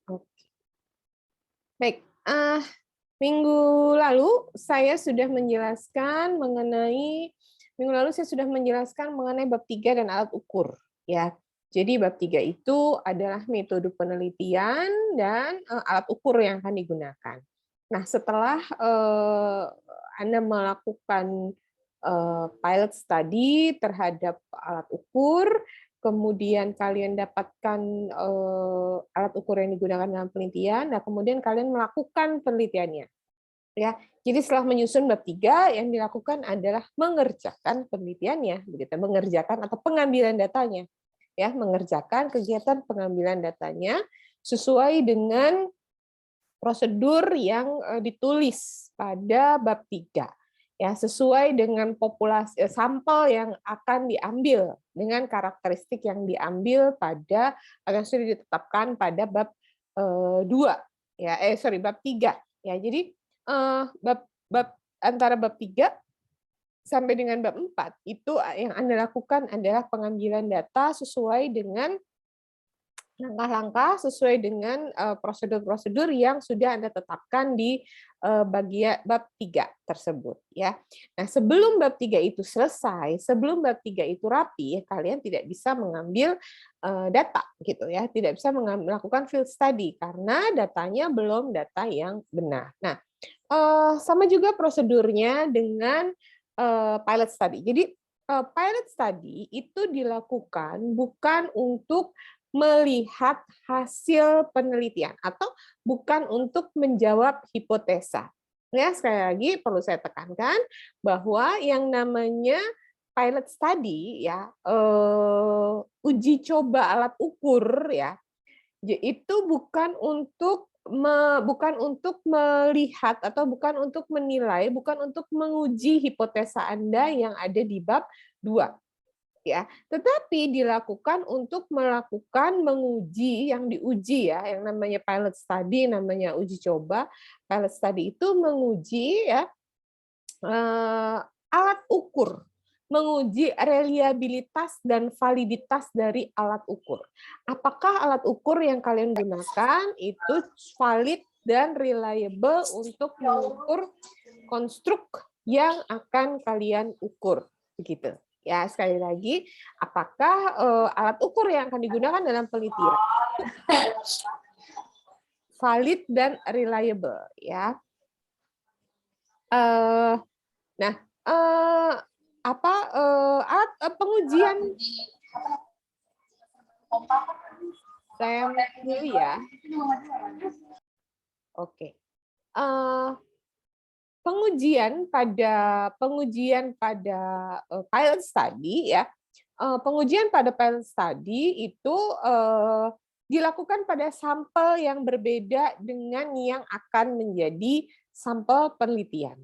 Oke. Baik, minggu lalu saya sudah menjelaskan mengenai bab 3 dan alat ukur, ya. Jadi bab 3 itu adalah metode penelitian dan, alat ukur yang akan digunakan. Nah, setelah, Anda melakukan, pilot study terhadap alat ukur, kemudian kalian dapatkan, alat ukur yang digunakan dalam penelitian, nah kemudian kalian melakukan penelitiannya, ya. Jadi setelah menyusun bab 3, yang dilakukan adalah mengerjakan penelitiannya, begitu, mengerjakan atau pengambilan datanya, ya, mengerjakan kegiatan pengambilan datanya sesuai dengan prosedur yang, ditulis pada bab 3, ya, sesuai dengan populasi sampel yang akan diambil dengan karakteristik yang diambil pada atau sudah ditetapkan pada bab, 2, ya, bab 3, ya. Jadi, bab bab antara bab 3 sampai dengan bab 4 itu, yang Anda lakukan adalah pengambilan data sesuai dengan langkah-langkah, sesuai dengan, prosedur-prosedur yang sudah Anda tetapkan di, bagian bab 3 tersebut, ya. Nah, sebelum bab 3 itu selesai, sebelum bab 3 itu rapi, kalian tidak bisa mengambil, data, gitu ya, tidak bisa melakukan field study karena datanya belum data yang benar. Nah, sama juga prosedurnya dengan, pilot study. Jadi, pilot study itu dilakukan bukan untuk melihat hasil penelitian atau bukan untuk menjawab hipotesa. Ya, sekali lagi perlu saya tekankan bahwa yang namanya pilot study ya, uji coba alat ukur ya, itu bukan untuk melihat atau bukan untuk menilai, bukan untuk menguji hipotesa Anda yang ada di bab 2, ya. Tetapi dilakukan untuk menguji, yang diuji ya, yang namanya pilot study, namanya uji coba. Pilot study itu menguji ya, alat ukur, menguji reliabilitas dan validitas dari alat ukur. Apakah alat ukur yang kalian gunakan itu valid dan reliable untuk mengukur konstruk yang akan kalian ukur, begitu. Ya, sekali lagi, apakah, alat ukur yang akan digunakan dalam penelitian valid dan reliable, ya. Nah, alat pengujian saya dulu ya. Oke. Pengujian pada pilot study ya, pengujian pada pilot study itu, dilakukan pada sampel yang berbeda dengan yang akan menjadi sampel penelitian,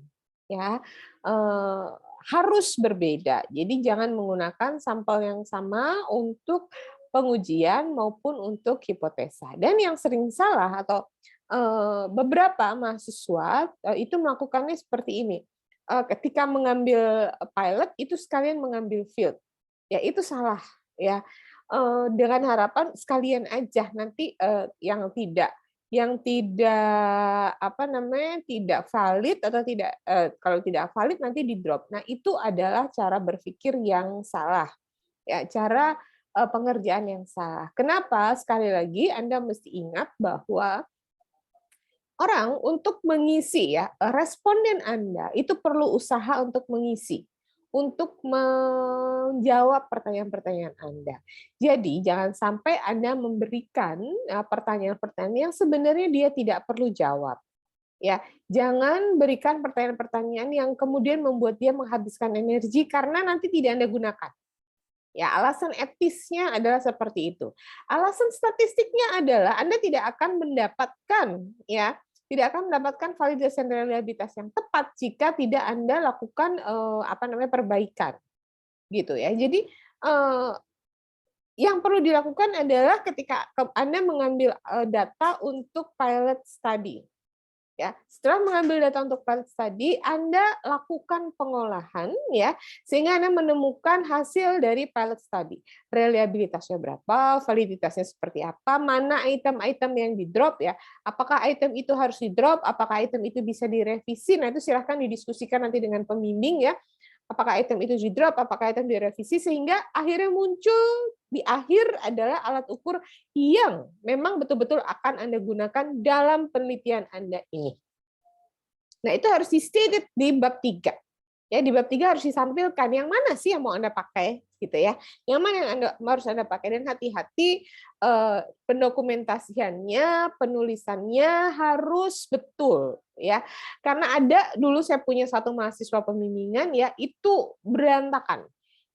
ya. Harus berbeda. Jadi jangan menggunakan sampel yang sama untuk pengujian maupun untuk hipotesa. Dan yang sering salah atau beberapa mahasiswa itu melakukannya seperti ini. Ketika mengambil pilot itu sekalian mengambil field. Ya itu salah ya. Dengan harapan sekalian aja nanti tidak valid atau tidak, kalau tidak valid nanti di-drop. Nah, itu adalah cara berpikir yang salah. Ya, cara pengerjaan yang salah. Kenapa? Sekali lagi Anda mesti ingat bahwa orang untuk mengisi ya, responden Anda itu perlu usaha untuk mengisi, untuk menjawab pertanyaan-pertanyaan Anda. Jadi jangan sampai Anda memberikan pertanyaan-pertanyaan yang sebenarnya dia tidak perlu jawab. Ya, jangan berikan pertanyaan-pertanyaan yang kemudian membuat dia menghabiskan energi karena nanti tidak Anda gunakan. Ya, alasan etisnya adalah seperti itu. Alasan statistiknya adalah Anda tidak akan mendapatkan ya, tidak akan mendapatkan validasi dan reliabilitas yang tepat jika tidak Anda lakukan perbaikan. Gitu ya. Jadi yang perlu dilakukan adalah ketika Anda mengambil data untuk pilot study. Ya, setelah mengambil data untuk pilot study, Anda lakukan pengolahan ya, sehingga Anda menemukan hasil dari pilot study. Reliabilitasnya berapa, validitasnya seperti apa, mana item-item yang di-drop ya. Apakah item itu harus di-drop, apakah item itu bisa direvisi. Nah, itu silahkan didiskusikan nanti dengan pembimbing ya. Apakah item itu di-drop, apakah item direvisi, sehingga akhirnya muncul di akhir adalah alat ukur yang memang betul-betul akan Anda gunakan dalam penelitian Anda ini. Nah, itu harus di-stated di bab 3. Ya, di bab 3 harus disampilkan yang mana sih yang mau Anda pakai gitu ya. Yang mana yang harus Anda pakai, dan hati-hati pendokumentasiannya, penulisannya harus betul ya. Karena ada dulu saya punya satu mahasiswa pembimbingan ya, itu berantakan.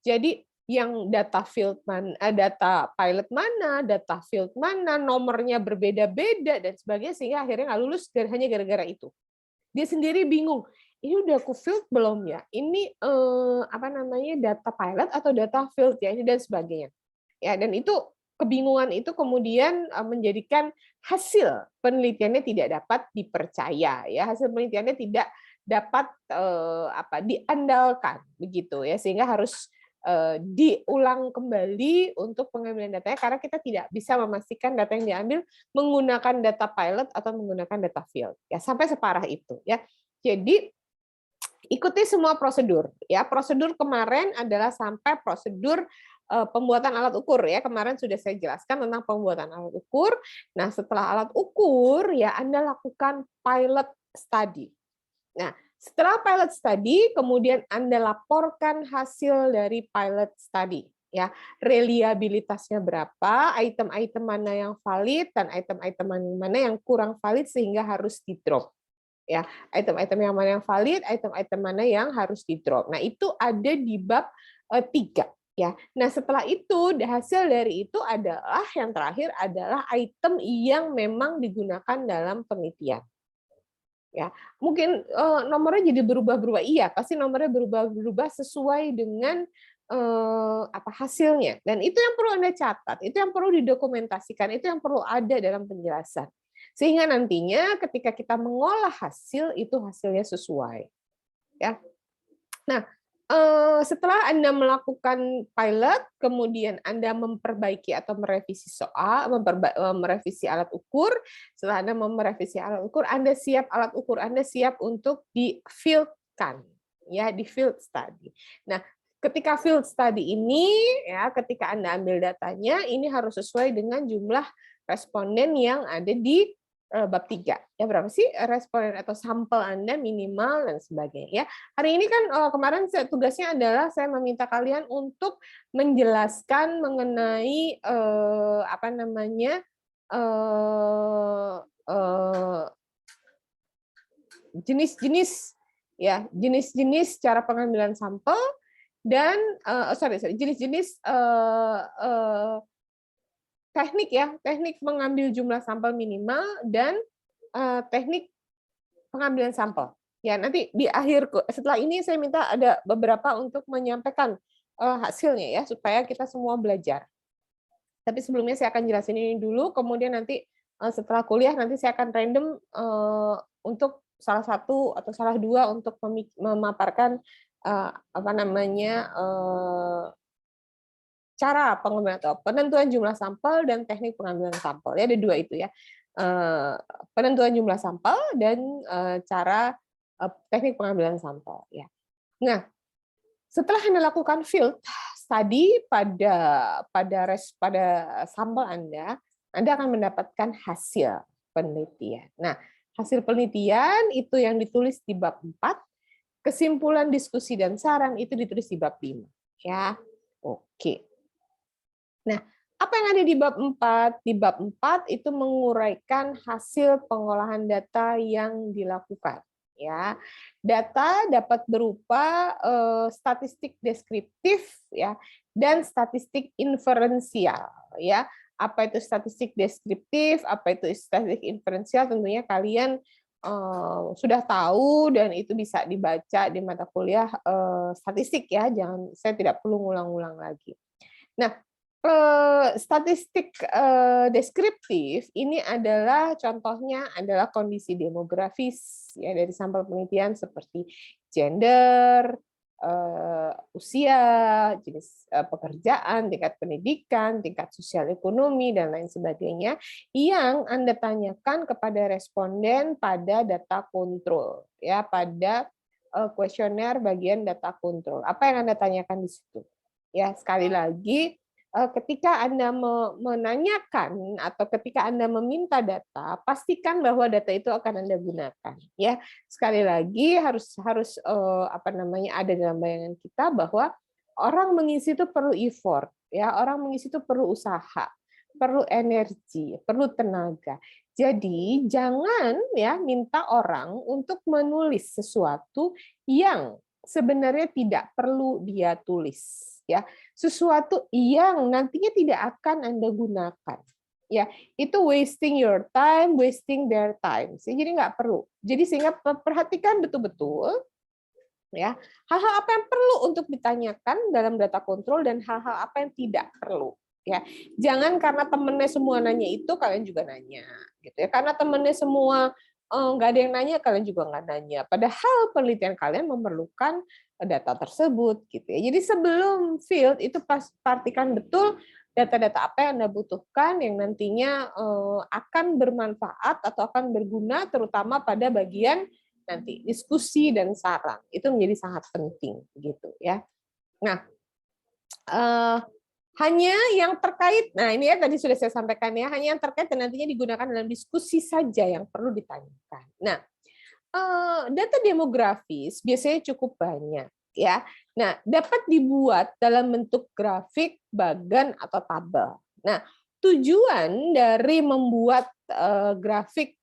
Jadi yang data field mana, data pilot mana, data field mana, nomornya berbeda-beda dan sebagainya, sehingga akhirnya nggak lulus hanya gara-gara itu. Dia sendiri bingung, ini udah aku field belum ya? Ini apa namanya, data pilot atau data field ya, ini dan sebagainya. Ya, dan itu kebingungan itu kemudian menjadikan hasil penelitiannya tidak dapat dipercaya ya, hasil penelitiannya tidak dapat diandalkan begitu ya, sehingga harus diulang kembali untuk pengambilan datanya, karena kita tidak bisa memastikan data yang diambil menggunakan data pilot atau menggunakan data field ya, sampai separah itu ya. Jadi ikuti semua prosedur ya. Prosedur kemarin adalah sampai prosedur pembuatan alat ukur ya. Kemarin sudah saya jelaskan tentang pembuatan alat ukur. Nah, setelah alat ukur ya Anda lakukan pilot study. Nah, setelah pilot study, kemudian Anda laporkan hasil dari pilot study. Ya, reliabilitasnya berapa, item-item mana yang valid, dan item-item mana yang kurang valid sehingga harus di-drop. Ya, item-item yang mana yang valid, item-item mana yang harus di-drop. Nah, itu ada di bab 3. Ya. Nah, setelah itu, hasil dari itu adalah yang terakhir adalah item yang memang digunakan dalam penelitian. Ya, mungkin nomornya jadi berubah-berubah, iya, pasti nomornya berubah-berubah sesuai dengan hasilnya. Dan itu yang perlu Anda catat, itu yang perlu didokumentasikan, itu yang perlu ada dalam penjelasan. Sehingga nantinya ketika kita mengolah hasil, itu hasilnya sesuai. Ya. Nah, setelah Anda melakukan pilot, kemudian Anda memperbaiki atau merevisi soal, merevisi alat ukur. Setelah Anda merevisi alat ukur, Anda siap, alat ukur Anda siap untuk di-fieldkan, ya, di field study. Nah, ketika field study ini, ya, ketika Anda ambil datanya, ini harus sesuai dengan jumlah responden yang ada di bab 3. Ya, berapa sih responden atau sampel Anda minimal dan sebagainya ya. Hari ini kan kemarin tugasnya adalah saya meminta kalian untuk menjelaskan mengenai jenis-jenis ya, jenis-jenis cara pengambilan sampel dan jenis-jenis teknik ya, teknik mengambil jumlah sampel minimal dan teknik pengambilan sampel. Ya, nanti di akhir setelah ini saya minta ada beberapa untuk menyampaikan hasilnya ya, supaya kita semua belajar. Tapi sebelumnya saya akan jelasin ini dulu, kemudian nanti setelah kuliah nanti saya akan random untuk salah satu atau salah dua untuk memaparkan cara pengambilan atau penentuan jumlah sampel dan teknik pengambilan sampel. Ya, ada dua itu ya. Penentuan jumlah sampel dan cara teknik pengambilan sampel ya. Nah, setelah Anda lakukan field study pada sampel Anda akan mendapatkan hasil penelitian. Nah, hasil penelitian itu yang ditulis di bab 4, kesimpulan diskusi dan saran itu ditulis di bab 5 ya. Oke. Nah, apa yang ada di bab 4? Di bab 4 itu menguraikan hasil pengolahan data yang dilakukan. Ya, data dapat berupa statistik deskriptif ya dan statistik inferensial ya. Apa itu statistik deskriptif, apa itu statistik inferensial, tentunya kalian sudah tahu dan itu bisa dibaca di mata kuliah statistik ya. Saya tidak perlu ngulang-ngulang lagi. Nah, Statistik, deskriptif ini adalah contohnya adalah kondisi demografis ya dari sampel penelitian seperti gender, usia, jenis, pekerjaan, tingkat pendidikan, tingkat sosial ekonomi, dan lain sebagainya, yang Anda tanyakan kepada responden pada data kontrol, ya, pada, kuesioner bagian data kontrol. Apa yang Anda tanyakan di situ? Ya, sekali lagi, ketika Anda menanyakan atau ketika Anda meminta data, pastikan bahwa data itu akan Anda gunakan, ya. Sekali lagi harus apa namanya, ada dalam bayangan kita bahwa orang mengisi itu perlu effort, ya, orang mengisi itu perlu usaha, perlu energi, perlu tenaga. Jadi jangan ya minta orang untuk menulis sesuatu yang sebenarnya tidak perlu dia tulis, ya. Sesuatu yang nantinya tidak akan Anda gunakan. Ya, itu wasting your time, wasting their time. Jadi nggak perlu. Jadi sehingga perhatikan betul-betul ya hal-hal apa yang perlu untuk ditanyakan dalam data kontrol dan hal-hal apa yang tidak perlu. Ya, jangan karena temennya semua nanya itu kalian juga nanya, gitu ya. Karena temennya semua nggak ada yang nanya, kalian juga nggak nanya. Padahal penelitian kalian memerlukan data tersebut, gitu ya. Jadi sebelum field itu pastikan betul data-data apa yang Anda butuhkan yang nantinya akan bermanfaat atau akan berguna, terutama pada bagian nanti diskusi dan saran. Itu menjadi sangat penting, gitu ya. Nah, hanya yang terkait, nah ini ya tadi sudah saya sampaikan ya, hanya yang terkait dan nantinya digunakan dalam diskusi saja yang perlu ditanyakan. Nah, data demografis biasanya cukup banyak ya. Nah, dapat dibuat dalam bentuk grafik, bagan atau tabel. Nah, tujuan dari membuat grafik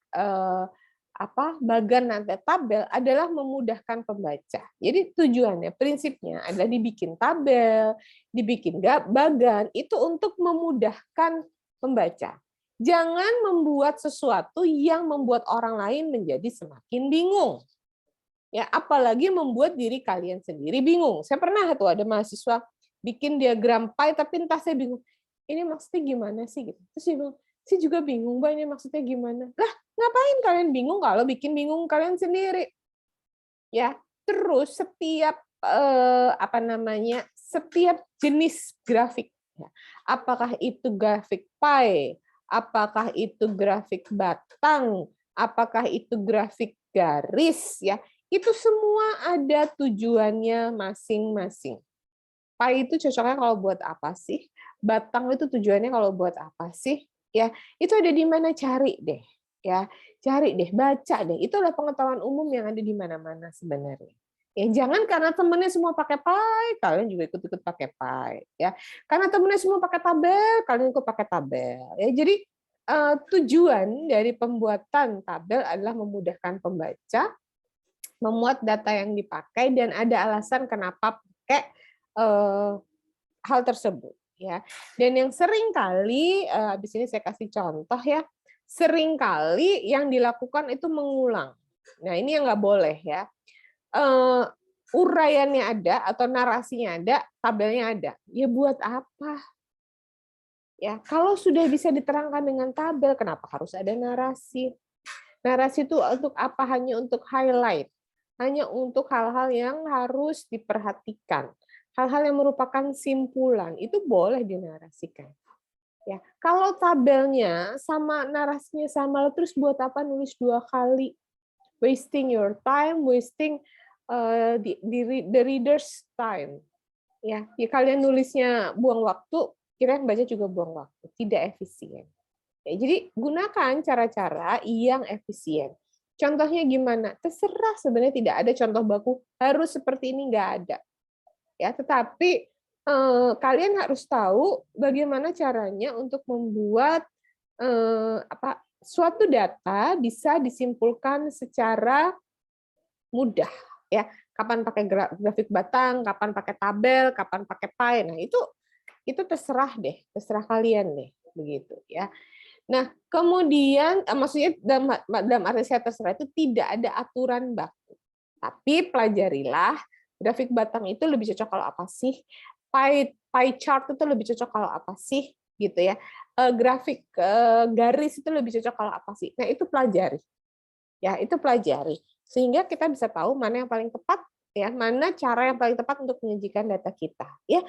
bagan nanti tabel adalah memudahkan pembaca. Jadi tujuannya, prinsipnya adalah dibikin tabel, dibikin bagan, itu untuk memudahkan pembaca. Jangan membuat sesuatu yang membuat orang lain menjadi semakin bingung. Ya, apalagi membuat diri kalian sendiri bingung. Saya pernah tuh ada mahasiswa bikin diagram pie tapi entah saya bingung. Ini maksudnya gimana sih gitu. Terus dia bilang, "Saya juga bingung, Mbak, ini maksudnya gimana?" Lah, ngapain kalian bingung kalau bikin bingung kalian sendiri? Ya, terus setiap setiap jenis grafik, ya. Apakah itu grafik pie, apakah itu grafik batang, apakah itu grafik garis, ya, itu semua ada tujuannya masing-masing. Pie itu cocoknya kalau buat apa sih? Batang itu tujuannya kalau buat apa sih? Ya, itu ada di mana, cari deh. Ya, cari deh, baca deh. Itu adalah pengetahuan umum yang ada di mana-mana sebenarnya. Ya, jangan karena temennya semua pakai pie, kalian juga ikut-ikut pakai pie. Ya, karena temennya semua pakai tabel, kalian ikut pakai tabel. Ya, jadi tujuan dari pembuatan tabel adalah memudahkan pembaca, memuat data yang dipakai, dan ada alasan kenapa pakai hal tersebut, ya. Dan yang sering kali, habis ini saya kasih contoh ya, sering kali yang dilakukan itu mengulang. Nah, ini yang nggak boleh ya. Uraiannya ada atau narasinya ada, tabelnya ada. Ya buat apa? Ya, kalau sudah bisa diterangkan dengan tabel, kenapa harus ada narasi? Narasi itu untuk apa? Hanya untuk highlight, hanya untuk hal-hal yang harus diperhatikan. Hal-hal yang merupakan simpulan, itu boleh dinarasikan. Ya, kalau tabelnya sama, narasinya sama, terus buat apa nulis 2 kali? Wasting your time, wasting the reader's time. Ya, kalian nulisnya buang waktu, kira yang baca juga buang waktu, tidak efisien. Ya, jadi gunakan cara-cara yang efisien. Contohnya gimana? Terserah, sebenarnya tidak ada contoh baku harus seperti ini, nggak ada. Ya, tetapi kalian harus tahu bagaimana caranya untuk membuat suatu data bisa disimpulkan secara mudah. Ya, kapan pakai grafik batang, kapan pakai tabel, kapan pakai pie. Nah, itu terserah deh, terserah kalian deh, begitu ya. Nah, kemudian maksudnya dalam arti saya terserah itu tidak ada aturan baku. Tapi pelajarilah grafik batang itu lebih cocok kalau apa sih? Pie pie chart itu lebih cocok kalau apa sih, gitu ya. Grafik garis itu lebih cocok kalau apa sih. Nah, itu pelajari. Ya, itu pelajari. Sehingga kita bisa tahu mana yang paling tepat, ya, mana cara yang paling tepat untuk menyajikan data kita, ya.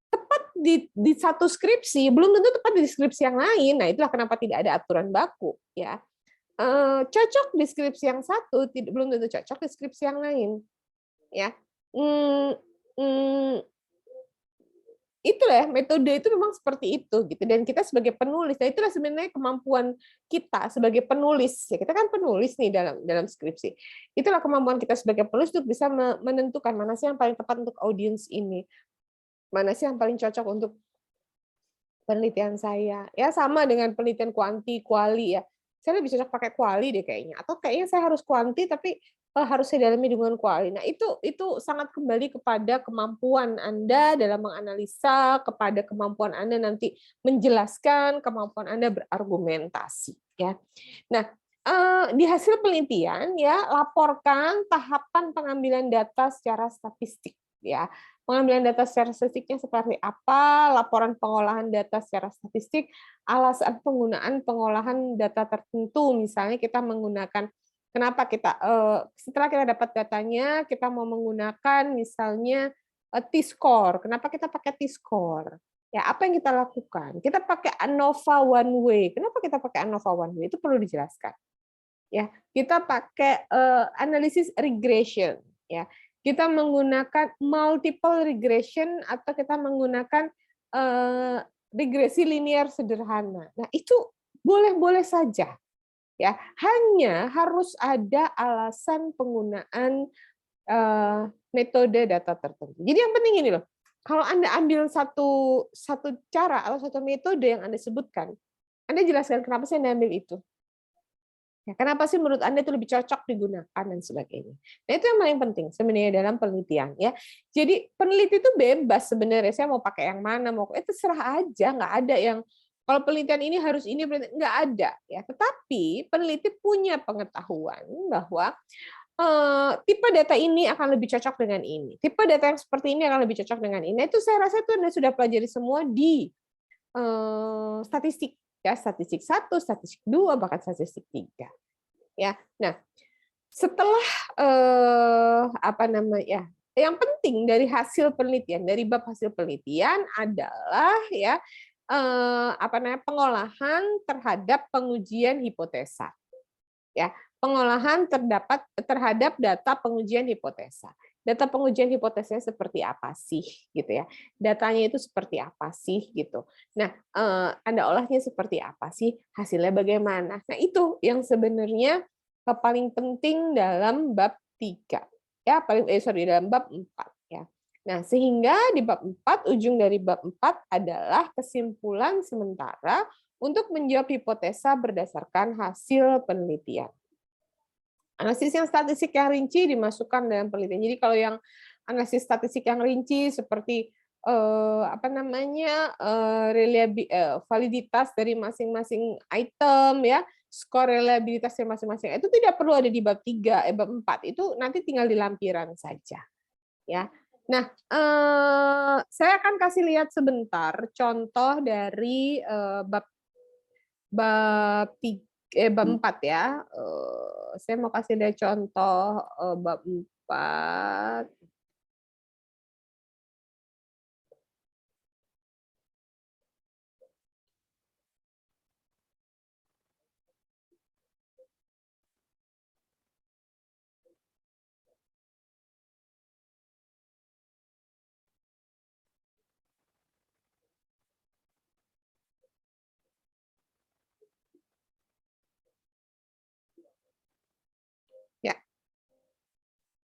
Tepat di satu skripsi belum tentu tepat di skripsi yang lain. Nah, itulah kenapa tidak ada aturan baku, ya. Cocok di skripsi yang satu, belum tentu cocok di skripsi yang lain, ya. Mmm, mmm, Itulah ya, metode itu memang seperti itu gitu, dan kita sebagai penulis, nah itulah sebenarnya kemampuan kita sebagai penulis ya, kita kan penulis nih dalam dalam skripsi. Itulah kemampuan kita sebagai penulis untuk bisa menentukan mana sih yang paling tepat untuk audiens ini, mana sih yang paling cocok untuk penelitian saya. Ya sama dengan penelitian kuanti, kuali ya. Saya lebih cocok pakai kuali deh kayaknya. Atau kayaknya saya harus kuanti tapi harus saya dalami dengan kuali. Nah, itu sangat kembali kepada kemampuan Anda dalam menganalisa, kepada kemampuan Anda nanti menjelaskan, kemampuan Anda berargumentasi ya. Nah, di hasil penelitian ya laporkan tahapan pengambilan data secara statistik ya. Pengambilan data secara statistiknya seperti apa, laporan pengolahan data secara statistik, alasan penggunaan pengolahan data tertentu, misalnya kita menggunakan, kenapa kita setelah kita dapat datanya, kita mau menggunakan misalnya T-score, kenapa kita pakai T-score? Ya, apa yang kita lakukan? Kita pakai ANOVA one way. Kenapa kita pakai ANOVA one way? Itu perlu dijelaskan. Ya, kita pakai analisis regression. Ya, kita menggunakan multiple regression atau kita menggunakan regresi linear sederhana. Nah, itu boleh-boleh saja. Ya, hanya harus ada alasan penggunaan metode data tertentu. Jadi yang penting ini loh, kalau Anda ambil satu cara atau satu metode yang Anda sebutkan, Anda jelaskan kenapa sih Anda ambil itu. Ya, kenapa sih menurut Anda itu lebih cocok digunakan dan sebagainya. Nah, itu yang paling penting sebenarnya dalam penelitian ya. Jadi peneliti itu bebas sebenarnya, saya mau pakai yang mana, mau itu terserah aja, nggak ada yang kalau penelitian ini harus ini, nggak ada ya. Tetapi peneliti punya pengetahuan bahwa tipe data ini akan lebih cocok dengan ini. Tipe data yang seperti ini akan lebih cocok dengan ini. Nah, itu saya rasa itu Anda sudah pelajari semua di statistik ya, statistik 1, statistik 2, bahkan statistik 3. Ya. Nah, setelah apa namanya? Yang penting dari hasil penelitian, dari bab hasil penelitian adalah ya apa namanya? Pengolahan terhadap pengujian hipotesa. Ya, pengolahan terhadap data pengujian hipotesa. Data pengujian hipotesanya seperti apa sih gitu ya. Datanya itu seperti apa sih gitu. Nah, Anda olahnya seperti apa sih? Hasilnya bagaimana? Nah, itu yang sebenarnya paling penting dalam bab 3. Ya, dalam bab 4 ya. Nah, sehingga di bab 4, ujung dari bab 4 adalah kesimpulan sementara untuk menjawab hipotesa berdasarkan hasil penelitian. Analisis yang statistik yang rinci dimasukkan dalam penelitian. Jadi kalau yang analisis statistik yang rinci seperti apa namanya validitas dari masing-masing item ya, skor reliabilitas dari masing-masing itu tidak perlu ada di bab 3, bab 4 itu nanti tinggal di lampiran saja ya. Nah, saya akan kasih lihat sebentar contoh dari bab 4 ya. Saya mau kasih deh contoh bab 4. Ya,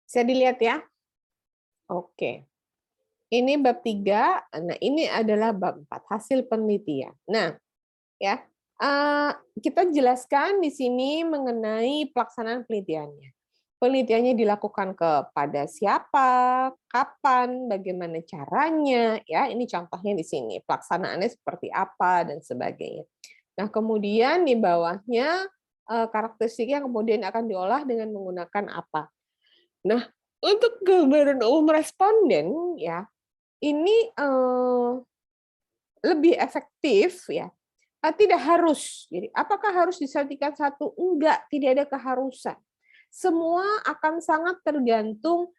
bisa dilihat ya. Oke. Ini bab 3, nah ini adalah bab 4, hasil penelitian. Nah, ya, kita jelaskan di sini mengenai pelaksanaan penelitiannya. Penelitiannya dilakukan kepada siapa, kapan, bagaimana caranya, ya. Ini contohnya di sini, pelaksanaannya seperti apa dan sebagainya. Nah, kemudian di bawahnya karakteristik yang kemudian akan diolah dengan menggunakan apa. Nah, untuk gambaran umum responden, ya, ini lebih efektif ya. Tidak harus. Jadi apakah harus disuntikan satu? Enggak, tidak ada keharusan. Semua akan sangat tergantung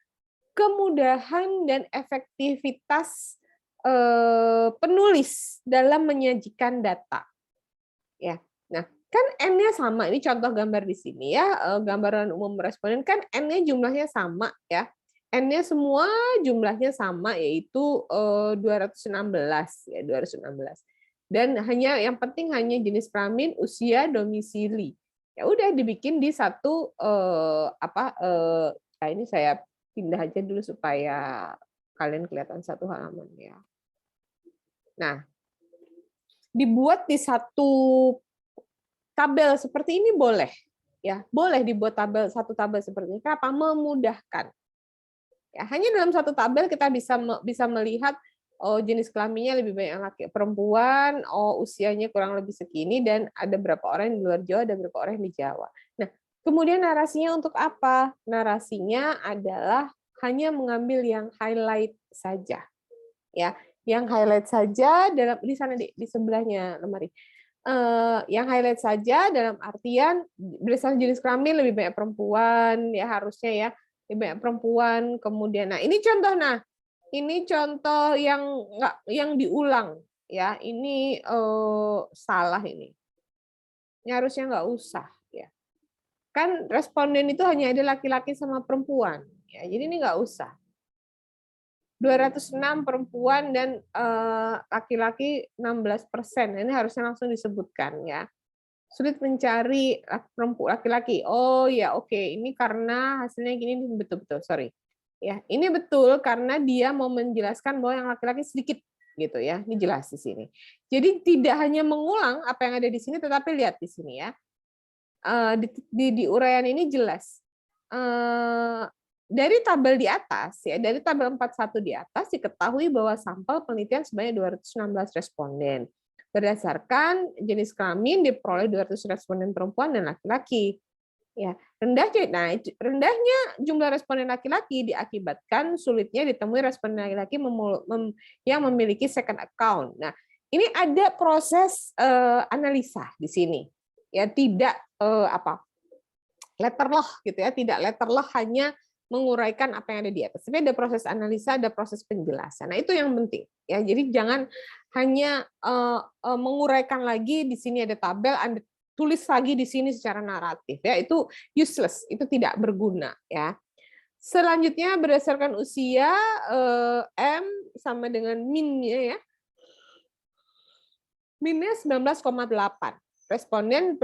kemudahan dan efektivitas penulis dalam menyajikan data. Ya. Nah, kan N-nya sama. Ini contoh gambar di sini ya, gambaran umum responden kan N-nya jumlahnya sama ya. N-nya semua jumlahnya sama yaitu 216 ya, 216. Dan hanya yang penting hanya jenis kelamin, usia, domisili. Ya udah dibikin di satu nah ini saya pindah aja dulu supaya kalian kelihatan satu halaman ya. Nah, dibuat di satu tabel seperti ini boleh, ya boleh dibuat satu tabel seperti ini. Kenapa? Memudahkan. Ya, hanya dalam satu tabel kita bisa melihat oh jenis kelaminnya lebih banyak laki perempuan, oh usianya kurang lebih segini dan ada berapa orang di luar Jawa, ada berapa orang di Jawa. Nah, kemudian narasinya untuk apa? Narasinya adalah hanya mengambil yang highlight saja, ya. Yang highlight saja di sana di sebelahnya lemari. Yang highlight saja dalam artian berdasarkan jenis kelamin lebih banyak perempuan ya harusnya ya lebih banyak perempuan. Kemudian ini contoh yang diulang ya ini salah ini harusnya nggak usah ya kan responden itu hanya ada laki-laki sama perempuan ya jadi ini nggak usah. 206 perempuan dan laki-laki 16%. Ini harusnya langsung disebutkan ya. Sulit mencari perempuan laki-laki. Oh ya oke, ini karena hasilnya gini betul-betul, sorry. Ya, ini betul karena dia mau menjelaskan bahwa yang laki-laki sedikit gitu ya. Ini jelas di sini. Jadi tidak hanya mengulang apa yang ada di sini tetapi lihat di sini ya. Di uraian ini jelas. Dari tabel di atas ya, dari tabel 41 di atas diketahui bahwa sampel penelitian sebanyak 216 responden. Berdasarkan jenis kelamin diperoleh 200 responden perempuan dan laki-laki. Ya, rendahnya jumlah responden laki-laki diakibatkan sulitnya ditemui responden laki-laki yang memiliki second account. Nah, ini ada proses analisa di sini. Ya, tidak letter loh gitu ya, tidak letter loh hanya menguraikan apa yang ada di atas. Tapi ada proses analisa, ada proses penjelasan. Nah, itu yang penting ya. Jadi jangan hanya menguraikan lagi di sini ada tabel, Anda tulis lagi di sini secara naratif ya. Itu useless, itu tidak berguna ya. Selanjutnya berdasarkan usia M sama dengan minnya ya. Minnya 19,8. Responden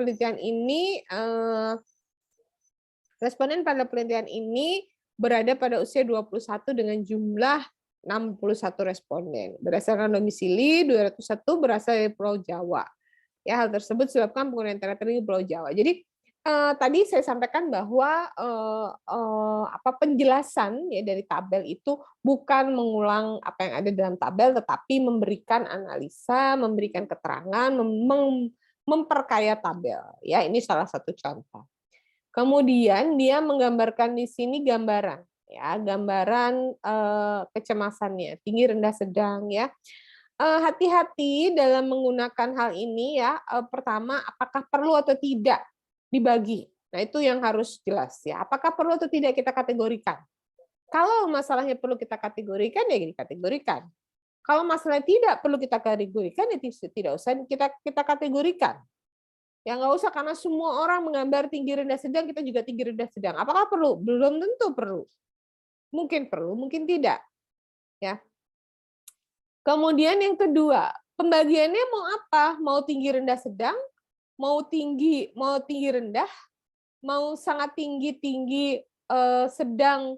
pada penelitian ini berada pada usia 21 dengan jumlah 61 responden. Berdasarkan domisili, 201 berasal dari Pulau Jawa. Ya, hal tersebut disebabkan penggunaan teritori di Pulau Jawa. Jadi tadi saya sampaikan bahwa penjelasan ya dari tabel itu bukan mengulang apa yang ada dalam tabel, tetapi memberikan analisa, memberikan keterangan, memperkaya tabel. Ya, ini salah satu contoh. Kemudian dia menggambarkan di sini gambaran, ya, gambaran kecemasannya, tinggi, rendah, sedang, ya. Hati-hati dalam menggunakan hal ini, ya. Pertama, apakah perlu atau tidak dibagi? Nah, itu yang harus jelas, ya. Apakah perlu atau tidak kita kategorikan? Kalau masalahnya perlu kita kategorikan, ya dikategorikan. Kalau masalahnya tidak perlu kita kategorikan, ya tidak usah kita kategorikan. Ya nggak usah karena semua orang menggambar tinggi rendah sedang, kita juga tinggi rendah sedang. Apakah perlu? Belum tentu perlu. Mungkin perlu, mungkin tidak. Ya. Kemudian yang kedua, pembagiannya mau apa? Mau tinggi rendah sedang, mau tinggi rendah, mau sangat tinggi sedang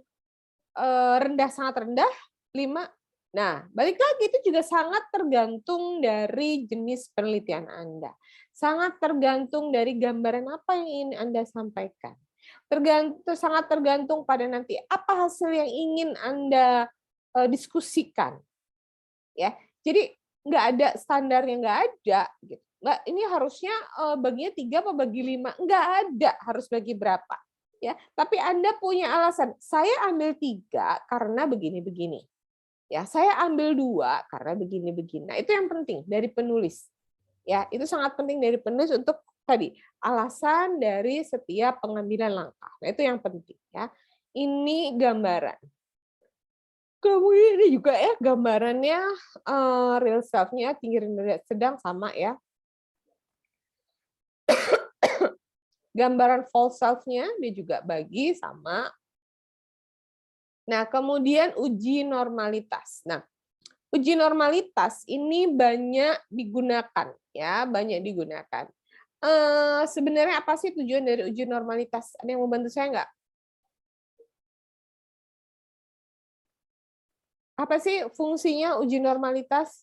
rendah sangat rendah 5. Nah, balik lagi itu juga sangat tergantung dari jenis penelitian Anda. Sangat tergantung dari gambaran apa yang ingin Anda sampaikan. Sangat tergantung pada nanti apa hasil yang ingin Anda diskusikan. Ya, jadi nggak ada standar yang nggak ada. Gitu. Nggak, ini harusnya baginya 3 apa bagi 5? Nggak ada harus bagi berapa. Ya, tapi Anda punya alasan. Saya ambil 3 karena begini-begini. Ya, saya ambil 2 karena begini-begini. Nah, itu yang penting dari penulis. Ya, itu sangat penting dari penulis untuk tadi alasan dari setiap pengambilan langkah. Nah, itu yang penting ya. Ini gambaran. Kemudian ini juga ya gambarannya real self-nya, tinggi, rendah, sedang sama ya. Gambaran false self-nya dia juga bagi sama. Nah, kemudian uji normalitas. Nah, uji normalitas ini banyak digunakan ya, banyak digunakan. Sebenarnya apa sih tujuan dari uji normalitas? Ada yang mau bantu saya nggak? Apa sih fungsinya uji normalitas?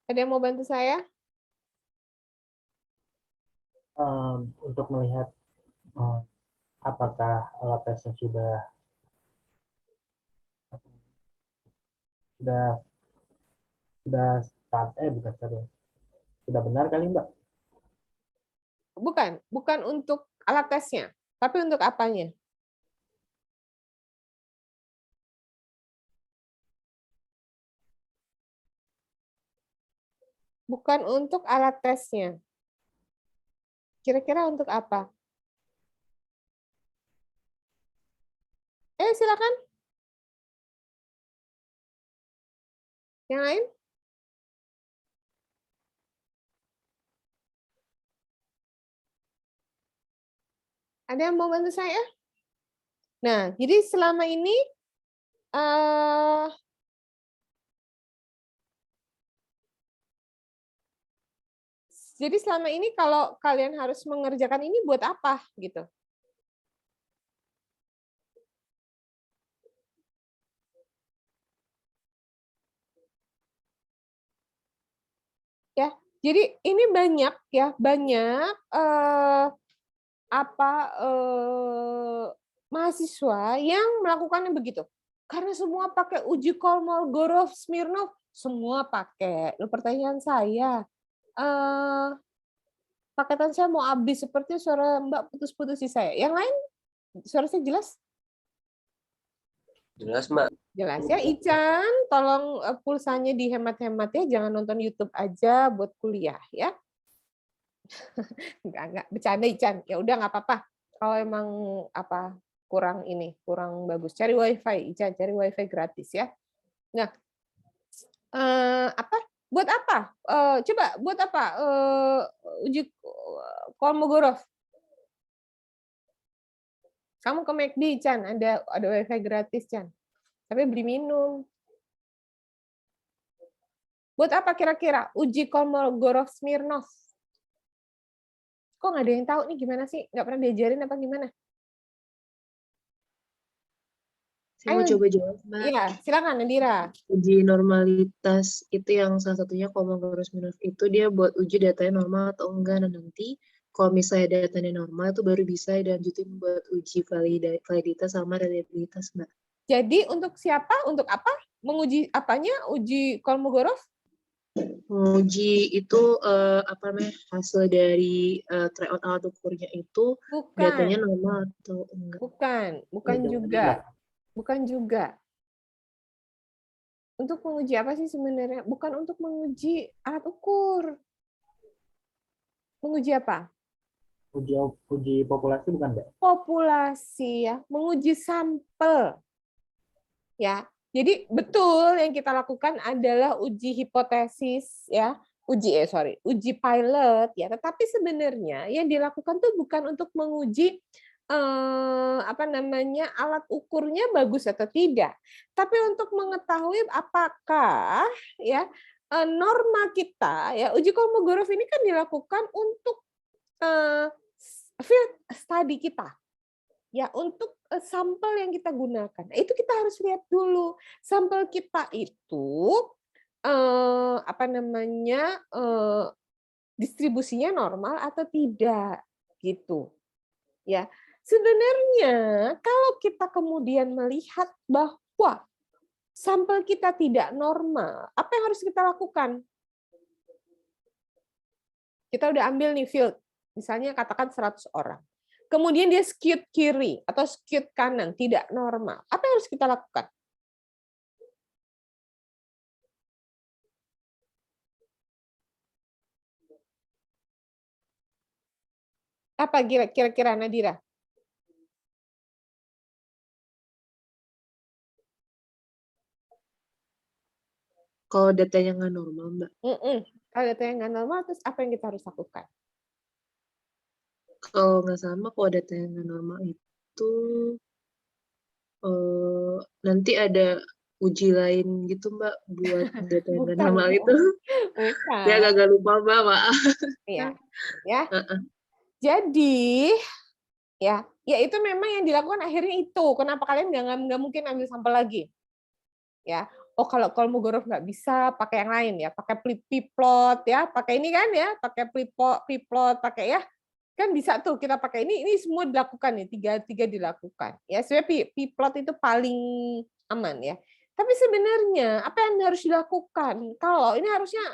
Ada yang mau bantu saya? Untuk melihat apakah alat tesnya sudah sudah start bukan sudah benar kali Mbak? Bukan, bukan untuk alat tesnya, tapi untuk apanya? Bukan untuk alat tesnya. Kira-kira untuk apa? Silakan. Yang lain? Ada yang mau bantu saya? Nah, jadi selama ini kalau kalian harus mengerjakan ini buat apa gitu? Ya, jadi ini banyak ya, banyak mahasiswa yang melakukannya begitu. Karena semua pakai uji Kolmogorov, Smirnov, semua pakai. Loh, pertanyaan saya, paketan saya mau habis, seperti suara Mbak putus-putus di saya. Yang lain, suara saya jelas? Jelas, Mbak. Jelas ya, Ican, tolong pulsanya dihemat-hemat ya, jangan nonton YouTube aja buat kuliah ya. Enggak, bercanda Ican. Ya udah nggak apa-apa. Kalau emang kurang bagus, cari WiFi Ican, cari WiFi gratis ya. Nah, buat apa? Coba buat apa? Uji Kolmogorov. Kamu ke McD Ican, ada WiFi gratis Chan. Tapi beli minum. Buat apa kira-kira? Uji Kolmogorov Smirnov. Kok nggak ada yang tahu nih gimana sih? Nggak pernah diajarin apa gimana? Saya mau coba jawab, Mbak. Iya, silakan Nadira. Uji normalitas itu yang salah satunya Kolmogorov-Smirnov itu dia buat uji datanya normal atau enggak. Nah, nanti kalau misalnya datanya normal itu baru bisa dilanjutin buat uji validitas sama reliabilitas, Mbak. Jadi untuk siapa? Untuk apa? Menguji apanya? Uji Kolmogorov? Menguji itu hasil dari tryout alat ukurnya itu datanya normal atau enggak? Bukan juga. Untuk menguji apa sih sebenarnya? Bukan untuk menguji alat ukur. Menguji apa? Uji populasi bukan, Mbak? Populasi ya, menguji sampel. Ya. Jadi betul yang kita lakukan adalah uji hipotesis ya, uji pilot ya, tetapi sebenarnya yang dilakukan tuh bukan untuk menguji alat ukurnya bagus atau tidak, tapi untuk mengetahui apakah ya norma kita ya, uji Kolmogorov ini kan dilakukan untuk field study kita ya, untuk sampel yang kita gunakan. Itu kita harus lihat dulu sampel kita itu distribusinya normal atau tidak gitu ya. Sebenarnya kalau kita kemudian melihat bahwa sampel kita tidak normal, apa yang harus kita lakukan? Kita udah ambil nih field, misalnya katakan 100 orang. kemudian dia skewed kiri atau skewed kanan, tidak normal. Apa yang harus kita lakukan? Apa kira-kira Nadira? Kalau datanya nggak normal, Mbak. Kalau datanya nggak normal, terus apa yang kita harus lakukan? Kalau nggak sama, kalau datanya nggak normal itu nanti ada uji lain gitu, Mbak, buat data yang nggak Bukan normal itu. dong. Ya Bukan. agak lupa, Mbak, maaf. Ya. Ya. Heeh. Jadi ya itu memang yang dilakukan akhirnya itu. Kenapa kalian nggak mungkin ambil sampel lagi? Ya. Oh, kalau Kolmogorov nggak bisa, pakai yang lain ya, pakai Piplot ya, pakai ini kan ya, pakai Piplot, pakai ya, kan bisa tuh kita pakai ini semua dilakukan nih, tiga dilakukan. Ya, sebenarnya Piplot itu paling aman ya. Tapi sebenarnya apa yang harus dilakukan? Kalau ini harusnya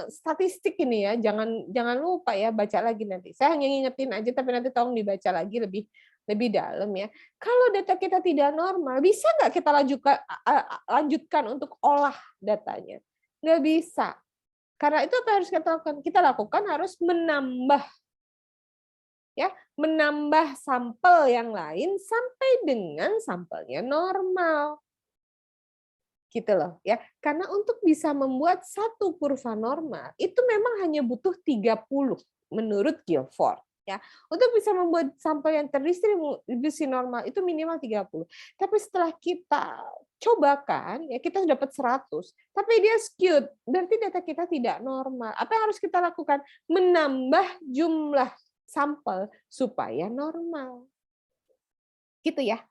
statistik ini ya, jangan lupa ya, baca lagi nanti. Saya hanya ngingetin aja, tapi nanti tolong dibaca lagi lebih dalam ya. Kalau data kita tidak normal, bisa nggak kita lanjutkan untuk olah datanya? Nggak bisa. Karena itu apa yang harus kita lakukan? Kita lakukan harus menambah sampel yang lain sampai dengan sampelnya normal. Gitu loh ya. Karena untuk bisa membuat satu kurva normal itu memang hanya butuh 30 menurut Guilford ya. Untuk bisa membuat sampel yang terdistribusi normal itu minimal 30. Tapi setelah kita cobakan ya kita dapat 100, tapi dia skewed, berarti data kita tidak normal. Apa yang harus kita lakukan? Menambah jumlah sampel supaya normal. Gitu ya.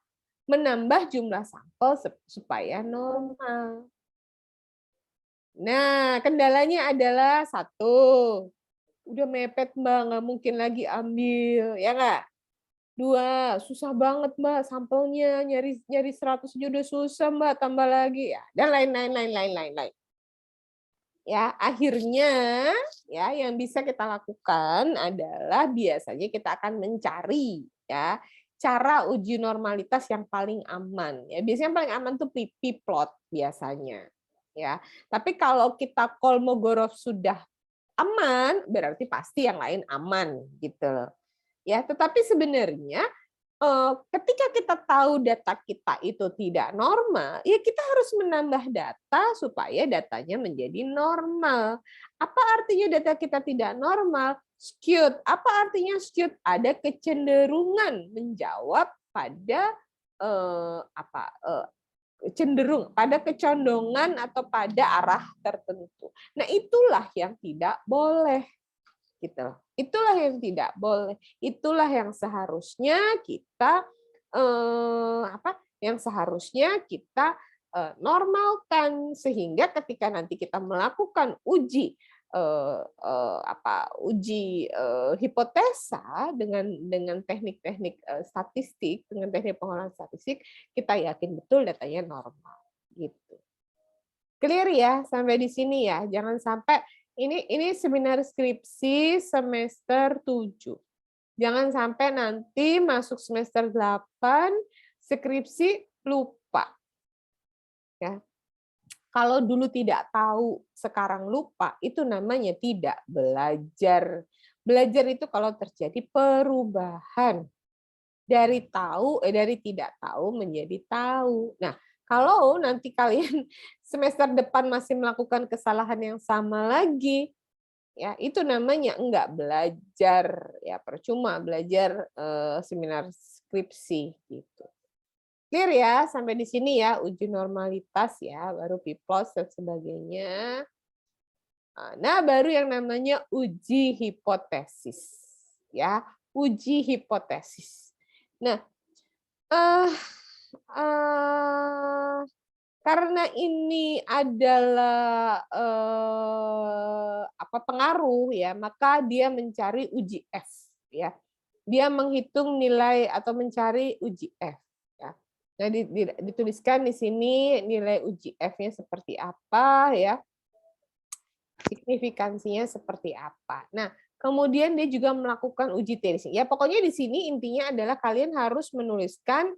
Menambah jumlah sampel supaya normal. Nah, kendalanya adalah satu, udah mepet Mbak, nggak mungkin lagi ambil, ya nggak? Dua, susah banget Mbak, sampelnya nyari 100 aja udah susah Mbak, tambah lagi ya, dan lain-lain. Ya, akhirnya ya yang bisa kita lakukan adalah biasanya kita akan mencari ya cara uji normalitas yang paling aman. Ya, biasanya yang paling aman tuh Piplot biasanya. Ya. Tapi kalau kita Kolmogorov sudah aman, berarti pasti yang lain aman gitu loh. Ya, tetapi sebenarnya ketika kita tahu data kita itu tidak normal, ya kita harus menambah data supaya datanya menjadi normal. Apa artinya data kita tidak normal? Skewed. Apa artinya skewed? Ada kecenderungan menjawab pada cenderung pada kecondongan atau pada arah tertentu. Nah, itulah yang tidak boleh. Gitu. Itulah yang tidak boleh. Itulah yang seharusnya kita normalkan sehingga ketika nanti kita melakukan uji hipotesa dengan teknik-teknik statistik, dengan teknik pengolahan statistik, kita yakin betul datanya normal. Gitu. Clear ya sampai di sini ya. Jangan sampai ini seminar skripsi semester 7. Jangan sampai nanti masuk semester 8 skripsi lupa. Ya. Kalau dulu tidak tahu, sekarang lupa, itu namanya tidak belajar. Belajar itu kalau terjadi perubahan dari tidak tahu menjadi tahu. Nah, kalau nanti kalian semester depan masih melakukan kesalahan yang sama lagi, ya itu namanya enggak belajar, ya percuma belajar seminar skripsi gitu. Clear ya sampai di sini ya, uji normalitas ya, baru Piplot dan sebagainya. Nah, baru yang namanya uji hipotesis ya, uji hipotesis. Nah, karena ini adalah pengaruh ya, maka dia mencari uji F ya. Dia menghitung nilai atau mencari uji F ya. Nah, dituliskan di sini nilai uji F-nya seperti apa ya. Signifikansinya seperti apa. Nah, Kemudian dia juga melakukan uji T di sini. Ya pokoknya di sini intinya adalah kalian harus menuliskan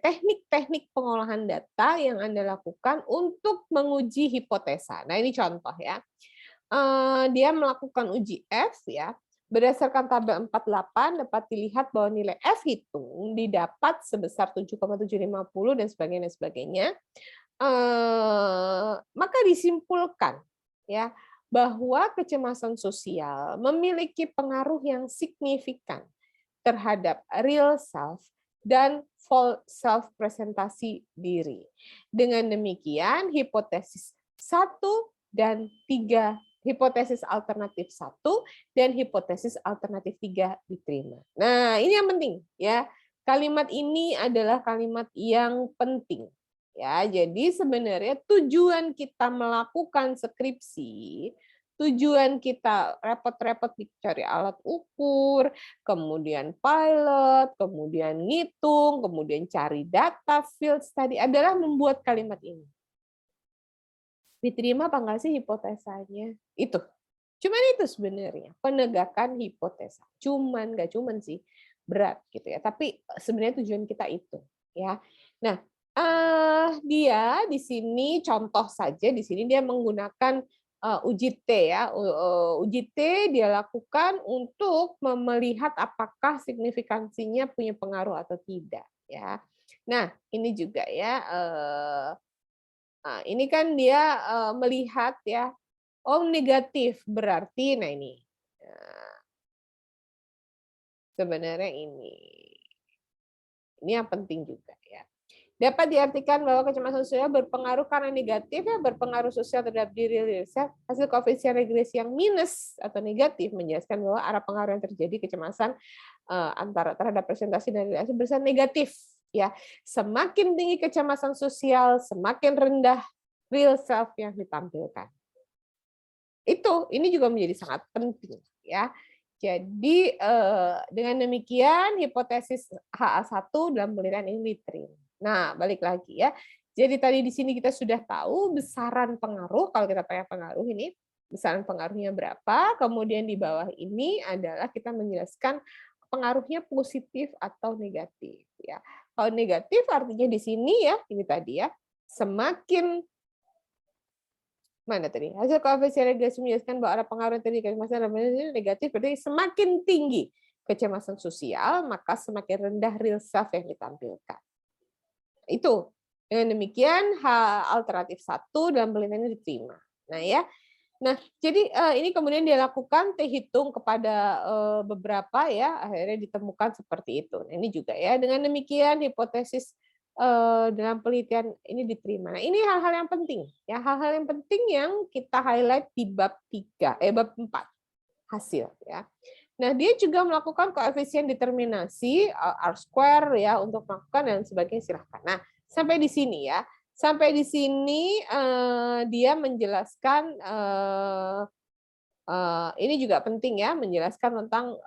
teknik-teknik pengolahan data yang Anda lakukan untuk menguji hipotesa. Nah, ini contoh ya. Dia melakukan uji F ya. Berdasarkan tabel 48 dapat dilihat bahwa nilai F hitung didapat sebesar 7,750 dan sebagainya. Maka disimpulkan ya bahwa kecemasan sosial memiliki pengaruh yang signifikan terhadap real self dan false self presentasi diri. Dengan demikian, hipotesis 1 dan 3, hipotesis alternatif 1 dan hipotesis alternatif 3 diterima. Nah, ini yang penting ya. Kalimat ini adalah kalimat yang penting. Ya, jadi sebenarnya tujuan kita melakukan skripsi, tujuan kita repot-repot cari alat ukur, kemudian pilot, kemudian ngitung, kemudian cari data fields tadi adalah membuat kalimat ini. Diterima apa enggak sih hipotesanya? Itu. Cuman itu sebenarnya, penegakan hipotesa. Nggak cuman sih, berat gitu ya. Tapi sebenarnya tujuan kita itu. Ya. Nah, dia di sini contoh saja di sini dia menggunakan uji T ya. Uji T dia lakukan untuk melihat apakah signifikansinya punya pengaruh atau tidak ya. Nah, ini juga ya ini kan dia melihat ya, oh negatif berarti nah ini. Sebenarnya ini yang penting juga ya. Dapat diartikan bahwa kecemasan sosial berpengaruh karena negatif ya, berpengaruh sosial terhadap diri self. Hasil koefisien regresi yang minus atau negatif menjelaskan bahwa arah pengaruh yang terjadi kecemasan antara terhadap presentasi dan realisasi bersifat negatif ya. Semakin tinggi kecemasan sosial, semakin rendah real self yang ditampilkan. Ini juga menjadi sangat penting ya. Jadi dengan demikian hipotesis HA1 dalam penelitian ini diterima. Nah, balik lagi ya. Jadi tadi di sini kita sudah tahu besaran pengaruh, kalau kita pakai pengaruh ini, besaran pengaruhnya berapa, kemudian di bawah ini adalah kita menjelaskan pengaruhnya positif atau negatif. Ya. Kalau negatif artinya di sini ya, ini tadi ya, semakin mana tadi? Hasil koefisien regresi menjelaskan bahwa ada pengaruh yang tadi kecemasan negatif, berarti semakin tinggi kecemasan sosial, maka semakin rendah real self yang ditampilkan. Itu. Dengan demikian, alternatif 1 dalam penelitian ini diterima. Nah, ya. Nah, jadi ini kemudian dia lakukan T hitung kepada beberapa ya, akhirnya ditemukan seperti itu. Nah, ini juga ya. Dengan demikian hipotesis dalam penelitian ini diterima. Nah, ini hal-hal yang penting ya, hal-hal yang penting yang kita highlight di bab 4 hasil ya. Nah, dia juga melakukan koefisien determinasi R² ya untuk melakukan dan sebagainya, silahkan. Nah, sampai di sini ya. Sampai di sini dia menjelaskan ini juga penting ya, menjelaskan tentang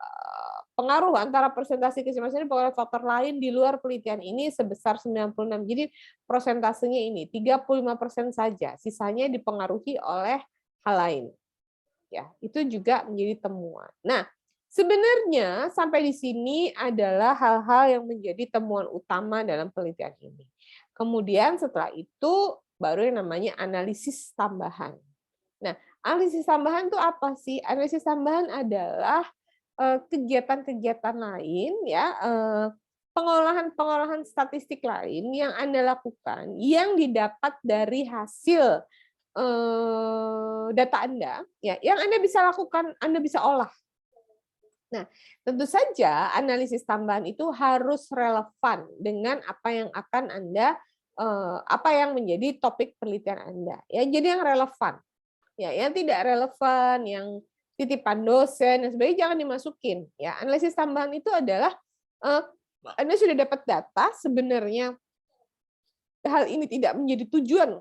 pengaruh antara presentasi kecemasan ini pada faktor lain di luar penelitian ini sebesar 96. Jadi persentasenya ini 35% saja, sisanya dipengaruhi oleh hal lain. Ya, itu juga menjadi temuan. Nah, sebenarnya sampai di sini adalah hal-hal yang menjadi temuan utama dalam penelitian ini. Kemudian setelah itu baru yang namanya analisis tambahan. Nah, analisis tambahan itu apa sih? Analisis tambahan adalah kegiatan-kegiatan lain ya, pengolahan statistik lain yang Anda lakukan yang didapat dari hasil data Anda ya, yang Anda bisa lakukan, Anda bisa olah. Nah, tentu saja analisis tambahan itu harus relevan dengan apa yang akan Anda apa yang menjadi topik penelitian Anda. Ya, jadi yang relevan. Ya, yang tidak relevan, yang titipan dosen dan sebagainya jangan dimasukin. Ya, analisis tambahan itu adalah Anda sudah dapat data, sebenarnya hal ini tidak menjadi tujuan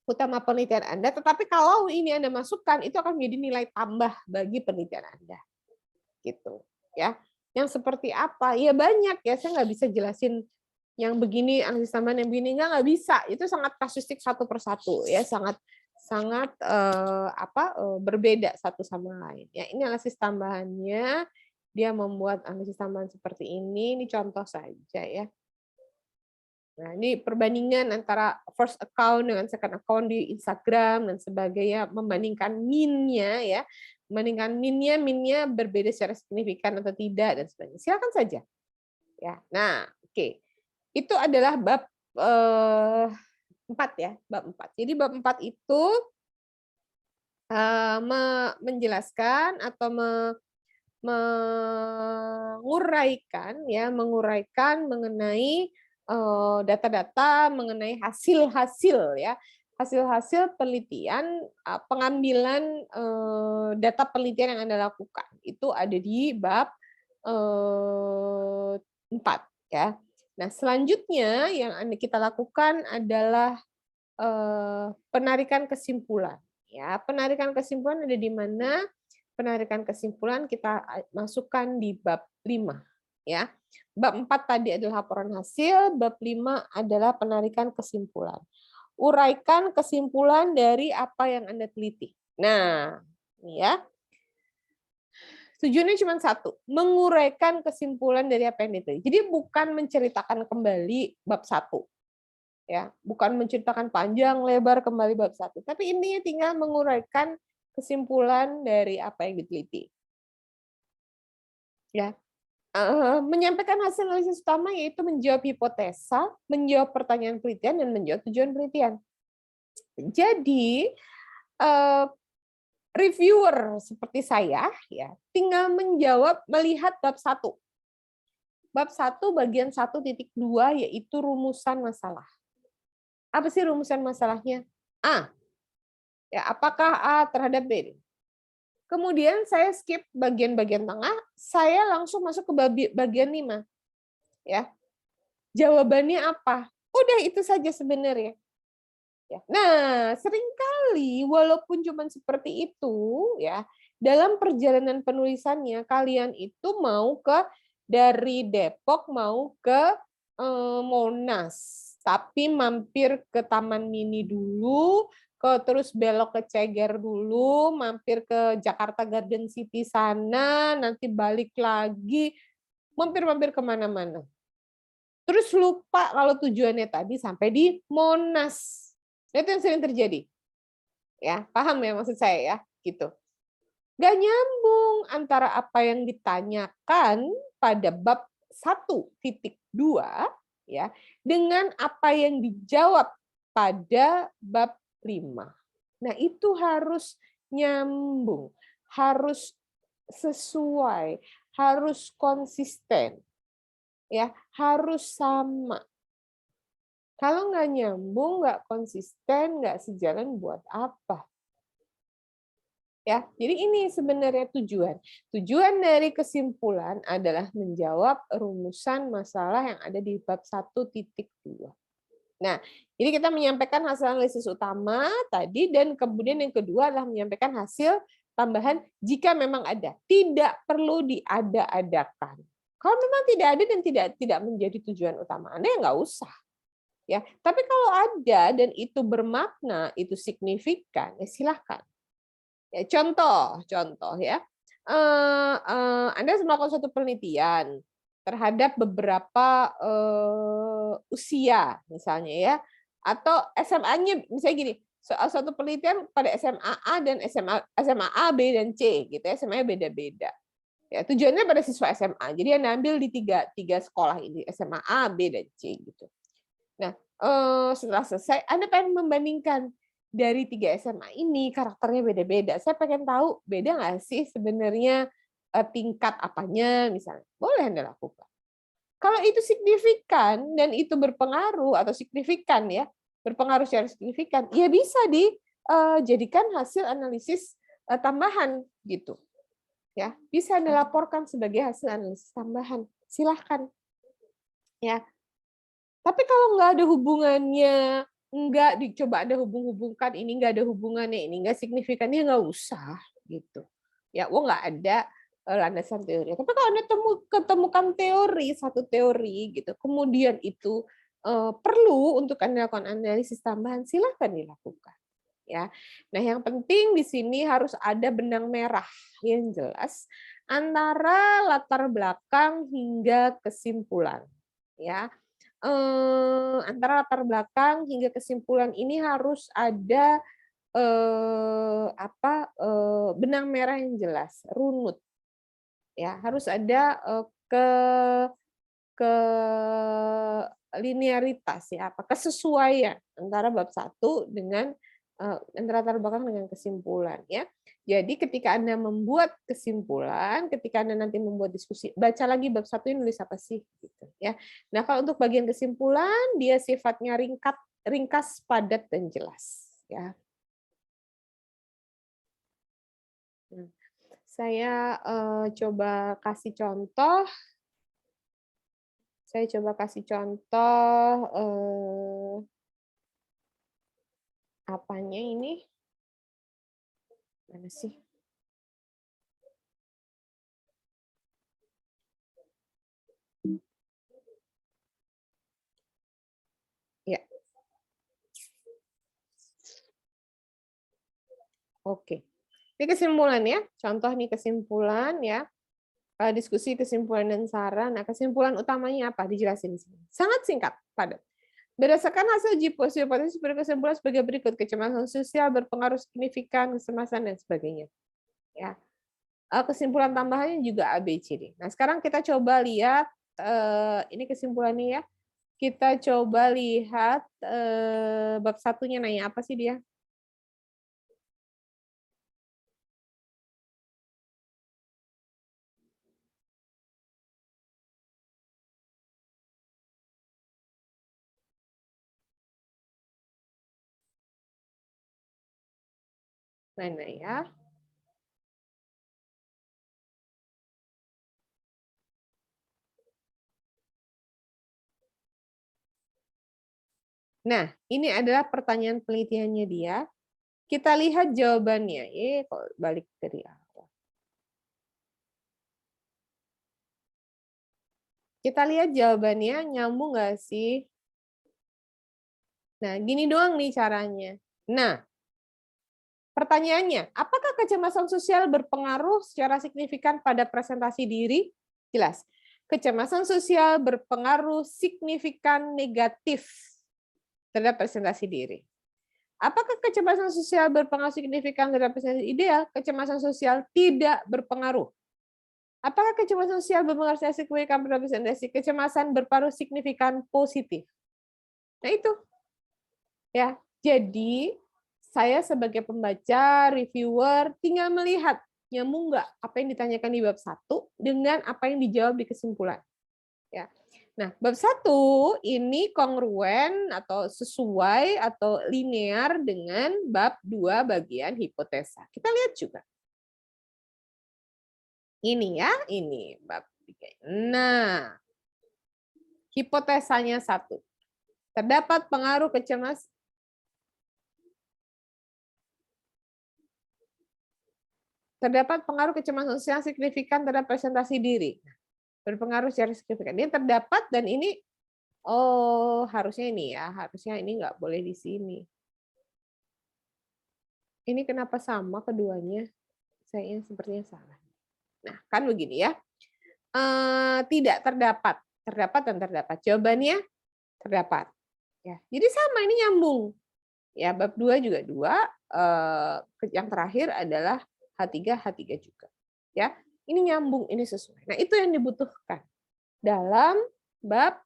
utama penelitian Anda, tetapi kalau ini Anda masukkan, itu akan menjadi nilai tambah bagi penelitian Anda. Gitu, ya. Yang seperti apa? Ya banyak ya, saya nggak bisa jelasin yang begini, analisis tambahan yang begini, nggak bisa. Itu sangat kasuistik satu persatu, ya, sangat sangat berbeda satu sama lain. Ya, ini analisis tambahannya. Dia membuat analisis tambahan seperti ini. Ini contoh saja ya. Nah, ini perbandingan antara first account dengan second account di Instagram dan sebagainya, membandingkan min-nya ya. Membandingkan min-nya berbeda secara signifikan atau tidak dan sebagainya. Silakan saja. Ya. Nah, oke. Itu adalah bab 4 ya, bab 4. Jadi bab 4 itu menjelaskan atau menguraikan mengenai data-data mengenai hasil-hasil ya, hasil-hasil penelitian, pengambilan data penelitian yang Anda lakukan. Itu ada di bab 4 ya. Nah, selanjutnya yang kita lakukan adalah penarikan kesimpulan. Ya, penarikan kesimpulan ada di mana? Penarikan kesimpulan kita masukkan di bab 5 ya. Bab 4 tadi adalah laporan hasil, bab 5 adalah penarikan kesimpulan. Uraikan kesimpulan dari apa yang Anda teliti. Nah, ini ya. Tujuannya cuma satu, menguraikan kesimpulan dari apa yang diteliti. Jadi bukan menceritakan kembali bab 1. Ya, bukan menceritakan panjang lebar kembali bab 1, tapi intinya tinggal menguraikan kesimpulan dari apa yang diteliti. Ya. Menyampaikan hasil analisis utama yaitu menjawab hipotesa, menjawab pertanyaan penelitian dan menjawab tujuan penelitian. Jadi reviewer seperti saya ya, tinggal menjawab melihat bab 1. Bab 1 bagian 1.2 yaitu rumusan masalah. Apa sih rumusan masalahnya? A. Ya, apakah A terhadap B? Kemudian saya skip bagian-bagian tengah, saya langsung masuk ke bagian 5. Ya. Jawabannya apa? Udah itu saja sebenarnya. Ya. Nah, seringkali walaupun cuma seperti itu ya, dalam perjalanan penulisannya kalian itu mau dari Depok mau ke Monas, tapi mampir ke Taman Mini dulu, terus belok ke Ceger dulu, mampir ke Jakarta Garden City sana, nanti balik lagi, mampir-mampir kemana-mana. Terus lupa kalau tujuannya tadi sampai di Monas. Itu yang sering terjadi. Ya, paham ya maksud saya ya, gitu. Gak nyambung antara apa yang ditanyakan pada bab 1.2 ya dengan apa yang dijawab pada bab 5. Nah, itu harus nyambung, harus sesuai, harus konsisten. Ya, harus sama. Kalau nggak nyambung, nggak konsisten, nggak sejalan buat apa? Ya, jadi ini sebenarnya tujuan. Tujuan dari kesimpulan adalah menjawab rumusan masalah yang ada di bab 1.2. Nah, jadi kita menyampaikan hasil analisis utama tadi, dan kemudian yang kedua adalah menyampaikan hasil tambahan jika memang ada. Tidak perlu diada-adakan. Kalau memang tidak ada dan tidak menjadi tujuan utama Anda, ya nggak usah. Ya, tapi kalau ada dan itu bermakna, itu signifikan, ya silahkan. Ya, contoh ya, Anda melakukan suatu penelitian terhadap beberapa usia misalnya ya, atau SMA-nya misalnya gini, suatu penelitian pada SMA A dan SMA A, B dan C gitu ya, SMA-nya beda-beda. Ya, tujuannya pada siswa SMA. Jadi Anda ambil di tiga sekolah ini, SMA A, B dan C gitu. Nah, setelah selesai Anda pengen membandingkan dari 3 SMA ini karakternya beda-beda. Saya pengen tahu beda nggak sih sebenarnya tingkat apanya misalnya. Boleh Anda lakukan. Kalau itu signifikan dan itu berpengaruh atau signifikan ya, berpengaruh secara signifikan, ya bisa dijadikan hasil analisis tambahan gitu. Ya, bisa dilaporkan sebagai hasil analisis tambahan. Silahkan. Ya. Tapi kalau nggak ada hubungannya, nggak dicoba Anda hubung-hubungkan, ini nggak ada hubungannya, ini nggak signifikannya, nggak usah gitu. Ya, nggak ada landasan teori. Tapi kalau Anda ketemukan satu teori gitu, kemudian itu perlu untuk Anda lakukan analisis tambahan, silahkan dilakukan. ya. Nah, yang penting di sini harus ada benang merah yang jelas antara latar belakang hingga kesimpulan, ya. Antara latar belakang hingga kesimpulan ini harus ada benang merah yang jelas, runut, ya. Harus ada ke linearitas, ya, kesesuaian antara bab 1 dengan antara latar belakang dengan kesimpulan, ya. Jadi ketika Anda membuat kesimpulan, ketika Anda nanti membuat diskusi, baca lagi bab 1 ini nulis apa sih gitu, ya. Nah, kalau untuk bagian kesimpulan dia sifatnya ringkas, padat dan jelas, ya. Nah, saya coba kasih contoh. Saya coba kasih contoh apanya ini? Mana sih? Ya. Oke. Ini kesimpulan ya. Contoh nih kesimpulan ya. Diskusi, kesimpulan dan saran. Nah, kesimpulan utamanya apa? Dijelasin di sini. Sangat singkat, padat. Berdasarkan hasil uji hipotesis berkesimpulan sebagai berikut: kecemasan sosial berpengaruh signifikan, kecemasan dan sebagainya. Ya. Kesimpulan tambahannya juga A, B, C, D. Nah, sekarang kita coba lihat ini kesimpulannya ya. Kita coba lihat bab 1-nya nanya apa sih dia? Mana ya? Nah, ini adalah pertanyaan penelitiannya dia. Kita lihat jawabannya. Kok balik dari awal. Kita lihat jawabannya, nyambung nggak sih? Nah, gini doang nih caranya. Nah, pertanyaannya, apakah kecemasan sosial berpengaruh secara signifikan pada presentasi diri? Jelas. Kecemasan sosial berpengaruh signifikan negatif terhadap presentasi diri. Apakah kecemasan sosial berpengaruh signifikan terhadap presentasi ideal? Kecemasan sosial tidak berpengaruh. Apakah kecemasan sosial berpengaruh signifikan terhadap presentasi? Kecemasan berpengaruh signifikan positif. Nah itu. Ya, jadi saya sebagai pembaca, reviewer, tinggal melihat nyambung nggak apa yang ditanyakan di bab 1 dengan apa yang dijawab di kesimpulan. Ya. Nah, bab 1 ini kongruen atau sesuai atau linear dengan bab 2 bagian hipotesa. Kita lihat juga. Ini ya, ini bab 3. Nah, hipotesanya 1. Terdapat pengaruh kecemasan. Terdapat pengaruh kecemasan sosial signifikan terhadap presentasi diri. Berpengaruh secara signifikan. Ini terdapat dan ini harusnya ini ya, harusnya ini nggak boleh di sini. Ini kenapa sama keduanya? Saya sepertinya salah. Nah, kan begini ya. Tidak terdapat, terdapat dan terdapat. Jawabannya terdapat. Ya, jadi sama ini nyambung. Ya, bab 2 juga 2. Yang terakhir adalah H3 juga. Ya, ini nyambung, ini sesuai. Nah, itu yang dibutuhkan dalam bab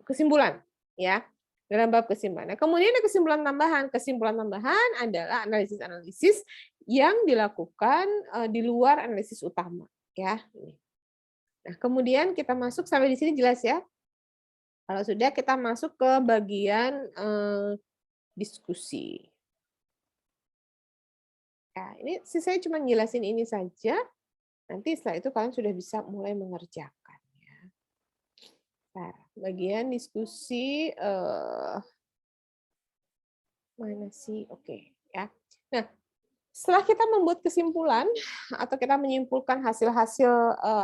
kesimpulan, ya. Dalam bab kesimpulan. Nah, kemudian ada kesimpulan tambahan. Kesimpulan tambahan adalah analisis-analisis yang dilakukan di luar analisis utama, ya. Nah, kemudian kita masuk sampai di sini jelas ya. Kalau sudah kita masuk ke bagian diskusi. Ya, ini saya cuma jelasin ini saja. Nanti setelah itu kalian sudah bisa mulai mengerjakan. Ya. Nah, bagian diskusi mana sih? Oke, ya. Nah, setelah kita membuat kesimpulan atau kita menyimpulkan hasil-hasil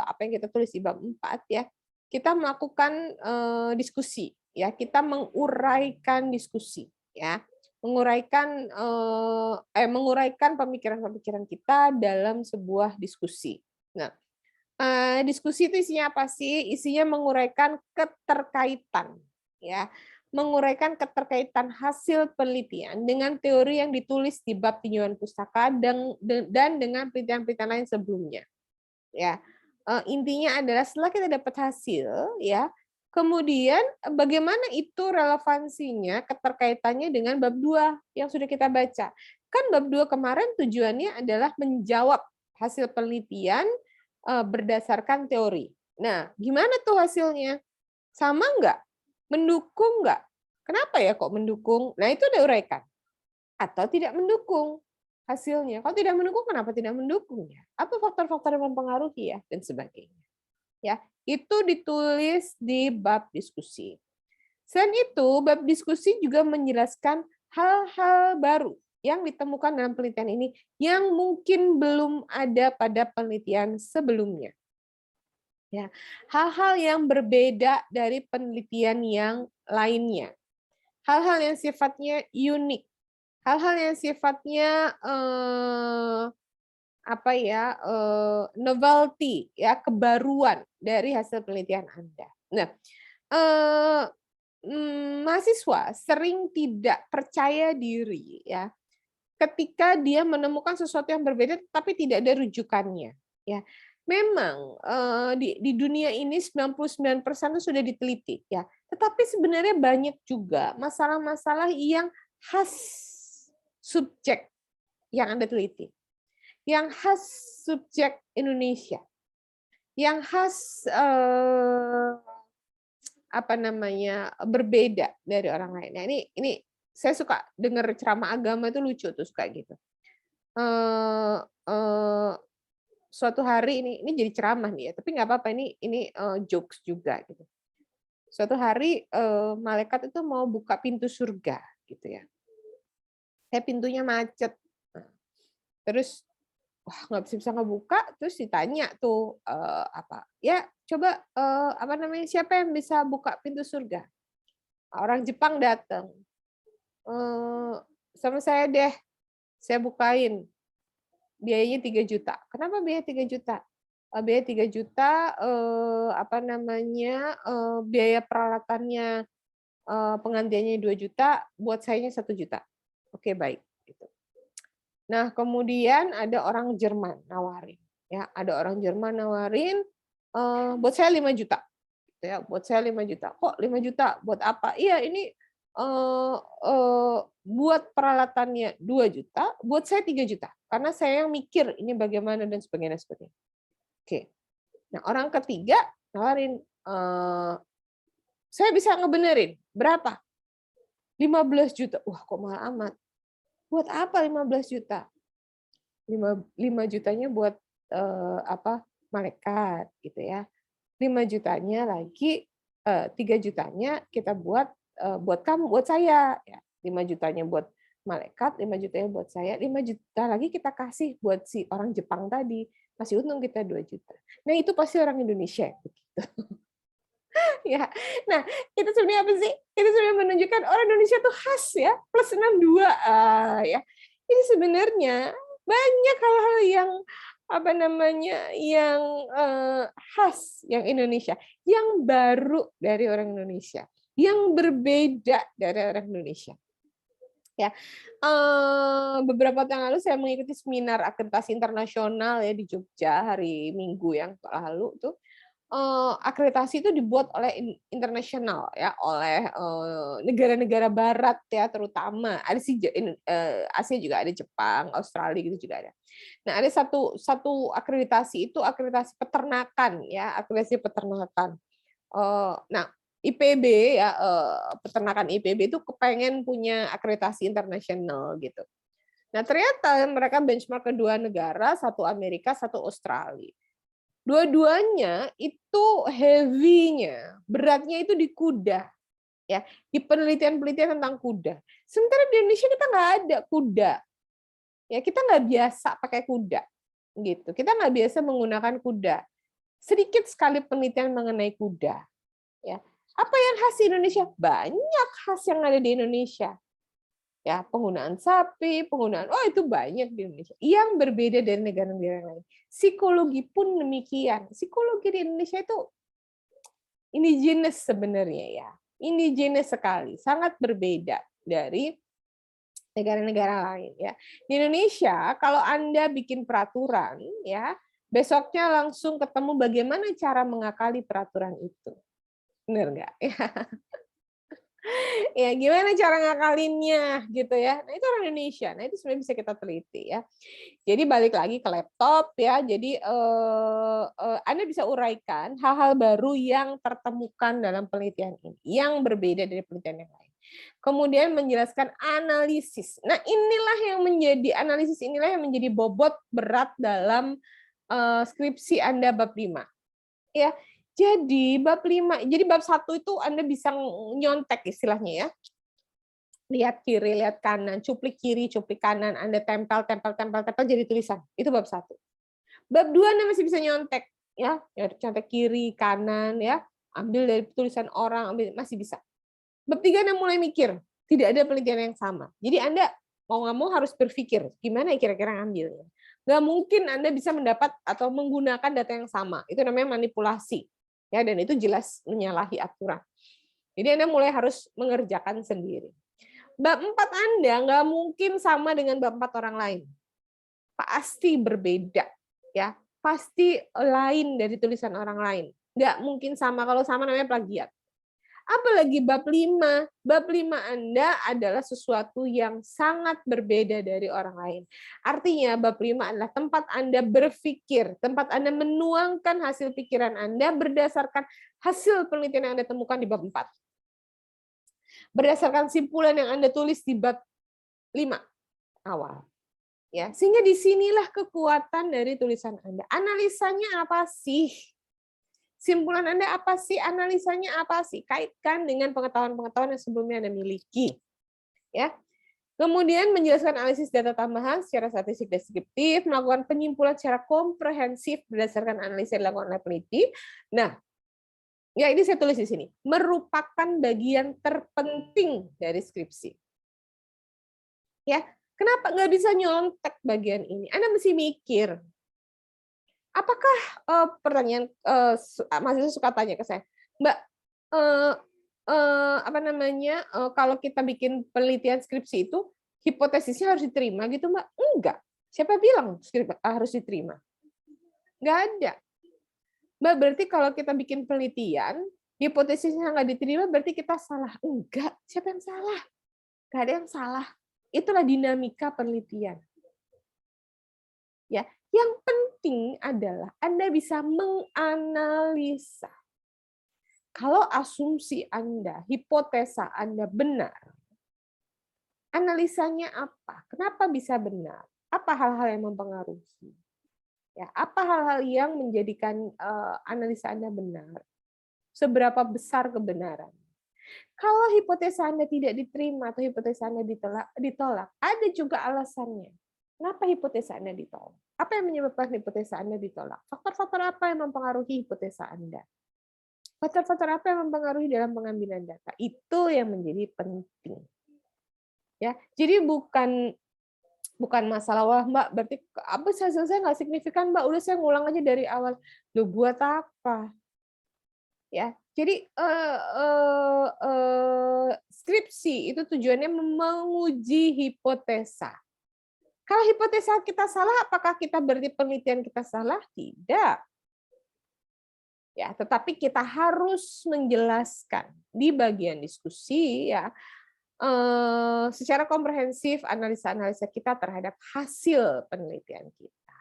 apa yang kita tulis di bab 4 ya, kita melakukan diskusi. ya kita menguraikan diskusi, ya, menguraikan pemikiran-pemikiran kita dalam sebuah diskusi. Nah, diskusi itu isinya apa sih? Isinya menguraikan keterkaitan, ya, menguraikan keterkaitan hasil penelitian dengan teori yang ditulis di bab tinjauan pustaka dan dengan penelitian-penelitian lain sebelumnya. Ya, intinya adalah setelah kita dapat hasil, ya, kemudian bagaimana itu relevansinya, keterkaitannya dengan bab 2 yang sudah kita baca. Kan bab 2 kemarin tujuannya adalah menjawab hasil penelitian berdasarkan teori. Nah, gimana tuh hasilnya? Sama nggak? Mendukung nggak? Kenapa ya kok mendukung? Nah, itu udah uraikan. Atau tidak mendukung hasilnya. Kalau tidak mendukung, kenapa tidak mendukung ya? Apa faktor-faktor yang mempengaruhi ya? Dan sebagainya. Ya, itu ditulis di bab diskusi. Selain itu, bab diskusi juga menjelaskan hal-hal baru yang ditemukan dalam penelitian ini yang mungkin belum ada pada penelitian sebelumnya. Ya, hal-hal yang berbeda dari penelitian yang lainnya. Hal-hal yang sifatnya unik. Hal-hal yang sifatnya novelty, ya, kebaruan dari hasil penelitian Anda. Nah, mahasiswa sering tidak percaya diri, ya, ketika dia menemukan sesuatu yang berbeda tapi tidak ada rujukannya, ya. Memang di dunia ini 99% itu sudah diteliti, ya. Tetapi sebenarnya banyak juga masalah-masalah yang khas subjek yang Anda teliti, yang khas subjek Indonesia, yang khas berbeda dari orang lain. Nah, ini saya suka dengar ceramah agama itu lucu tuh, suka gitu. Suatu hari ini jadi ceramah nih ya, tapi nggak apa-apa, ini jokes juga gitu. Suatu hari malaikat itu mau buka pintu surga gitu ya. Pintunya macet. Terus nggak bisa ngebuka, terus ditanya tuh ya coba siapa yang bisa buka pintu surga? Orang Jepang datang, sama saya deh, saya bukain, biayanya 3 juta. Kenapa biaya 3 juta? Biaya 3 juta biaya peralatannya, penggantiannya 2 juta, buat sayanya 1 juta. Oke, baik gitu. Nah, kemudian ada orang Jerman nawarin, ya, buat saya 5 juta. Gitu ya, buat saya 5 juta. Kok 5 juta? Buat apa? Iya, ini buat peralatannya 2 juta, buat saya 3 juta. Karena saya yang mikir ini bagaimana dan sebagainya. Oke. Nah, orang ketiga nawarin, saya bisa ngebenerin. Berapa? 15 juta. Wah, kok mahal amat. Buat apa 15 juta? 5 jutanya buat malaikat gitu ya. 5 jutanya lagi, 3 jutanya kita buat kamu, buat saya ya. 5 jutanya buat malaikat, 5 jutanya buat saya, 5 juta lagi kita kasih buat si orang Jepang tadi. Masih untung kita 2 juta. Nah, itu pasti orang Indonesia begitu. Ya. Nah, itu sebenarnya apa sih? Itu sebenarnya menunjukkan orang Indonesia tuh khas ya, plus 62 ya. Ini sebenarnya banyak hal-hal yang khas yang Indonesia, yang baru dari orang Indonesia, yang berbeda dari orang Indonesia. Ya, beberapa tahun lalu saya mengikuti seminar akreditasi internasional ya di Jogja hari Minggu yang lalu tuh. Akreditasi itu dibuat oleh internasional ya, oleh negara-negara barat ya, terutama ada Asia juga ada, Jepang, Australia gitu juga ada. Nah, ada satu akreditasi itu akreditasi peternakan ya, akreditasi peternakan. Nah, IPB ya, peternakan IPB itu kepengen punya akreditasi internasional gitu. Nah, ternyata mereka benchmark kedua negara, satu Amerika, satu Australia. Dua-duanya itu heavy-nya, beratnya itu di kuda, ya, di penelitian-penelitian tentang kuda. Sementara di Indonesia kita nggak ada kuda, ya, kita nggak biasa pakai kuda, gitu. Kita nggak biasa menggunakan kuda. Sedikit sekali penelitian mengenai kuda, ya. Apa yang khas di Indonesia? Banyak khas yang ada di Indonesia. Ya, penggunaan sapi, itu banyak di Indonesia. Yang berbeda dari negara-negara lain. Psikologi pun demikian. Psikologi di Indonesia itu indigenous sebenarnya ya. Indigenous sekali, sangat berbeda dari negara-negara lain ya. Di Indonesia kalau Anda bikin peraturan ya, besoknya langsung ketemu bagaimana cara mengakali peraturan itu. Benar nggak? Ya, gimana cara ngakalinnya gitu ya. Nah, itu orang Indonesia. Nah, itu sebenarnya bisa kita teliti ya. Jadi balik lagi ke laptop ya. Jadi Anda bisa uraikan hal-hal baru yang tertemukan dalam penelitian ini yang berbeda dari penelitian yang lain. Kemudian menjelaskan analisis. Nah, analisis inilah yang menjadi bobot berat dalam skripsi Anda bab 5. Ya. Jadi bab 5, jadi bab 1 itu Anda bisa nyontek istilahnya ya. Lihat kiri, lihat kanan, cuplik kiri, cuplik kanan, Anda tempel jadi tulisan. Itu bab 1. Bab 2 Anda masih bisa nyontek ya, contek kiri, kanan ya, ambil dari tulisan orang, masih bisa. Bab 3 Anda mulai mikir, tidak ada penelitian yang sama. Jadi Anda mau nggak mau harus berpikir, gimana kira-kira ngambilnya. Nggak mungkin Anda bisa mendapat atau menggunakan data yang sama. Itu namanya manipulasi. Ya, dan itu jelas menyalahi aturan. Jadi Anda mulai harus mengerjakan sendiri. Bab 4 Anda nggak mungkin sama dengan bab 4 orang lain. Pasti berbeda. Ya, pasti lain dari tulisan orang lain. Nggak mungkin sama, kalau sama namanya plagiat. Apalagi bab 5. Bab 5 Anda adalah sesuatu yang sangat berbeda dari orang lain. Artinya bab 5 adalah tempat Anda berpikir, tempat Anda menuangkan hasil pikiran Anda berdasarkan hasil penelitian yang Anda temukan di bab 4. Berdasarkan simpulan yang Anda tulis di bab 5 awal. Ya, sehingga disinilah kekuatan dari tulisan Anda. Analisanya apa sih? Simpulan Anda apa sih? Analisanya apa sih? Kaitkan dengan pengetahuan-pengetahuan yang sebelumnya Anda miliki. Ya. Kemudian menjelaskan analisis data tambahan secara statistik deskriptif, melakukan penyimpulan secara komprehensif berdasarkan analisis yang dilakukan oleh peneliti. Nah, ya ini saya tulis di sini. Merupakan bagian terpenting dari skripsi. Ya, kenapa nggak bisa nyontek bagian ini? Anda mesti mikir. Apakah pertanyaan mahasiswa suka tanya ke saya, Mbak, kalau kita bikin penelitian skripsi itu hipotesisnya harus diterima gitu, Mbak? Enggak. Siapa bilang harus diterima? Nggak ada. Mbak, berarti kalau kita bikin penelitian, hipotesisnya nggak diterima, berarti kita salah. Enggak. Siapa yang salah? Nggak ada yang salah. Itulah dinamika penelitian. Ya, yang penting adalah Anda bisa menganalisa. Kalau asumsi Anda, hipotesa Anda benar, analisanya apa? Kenapa bisa benar? Apa hal-hal yang mempengaruhi? Ya, apa hal-hal yang menjadikan analisa Anda benar? Seberapa besar kebenaran? Kalau hipotesa Anda tidak diterima atau hipotesa Anda ditolak, ada juga alasannya. Kenapa hipotesa Anda ditolak? Apa yang menyebabkan hipotesa Anda ditolak? Faktor-faktor apa yang mempengaruhi hipotesa Anda? Faktor-faktor apa yang mempengaruhi dalam pengambilan data? Itu yang menjadi penting. Ya, jadi bukan masalah, wah Mbak, berarti hasil saya nggak signifikan, Mbak, udah saya ngulang aja dari awal. Loh, buat apa? Ya, jadi skripsi itu tujuannya menguji hipotesa. Kalau hipotesa kita salah, apakah kita berarti penelitian kita salah? Tidak. Ya, tetapi kita harus menjelaskan di bagian diskusi ya secara komprehensif analisa-analisa kita terhadap hasil penelitian kita.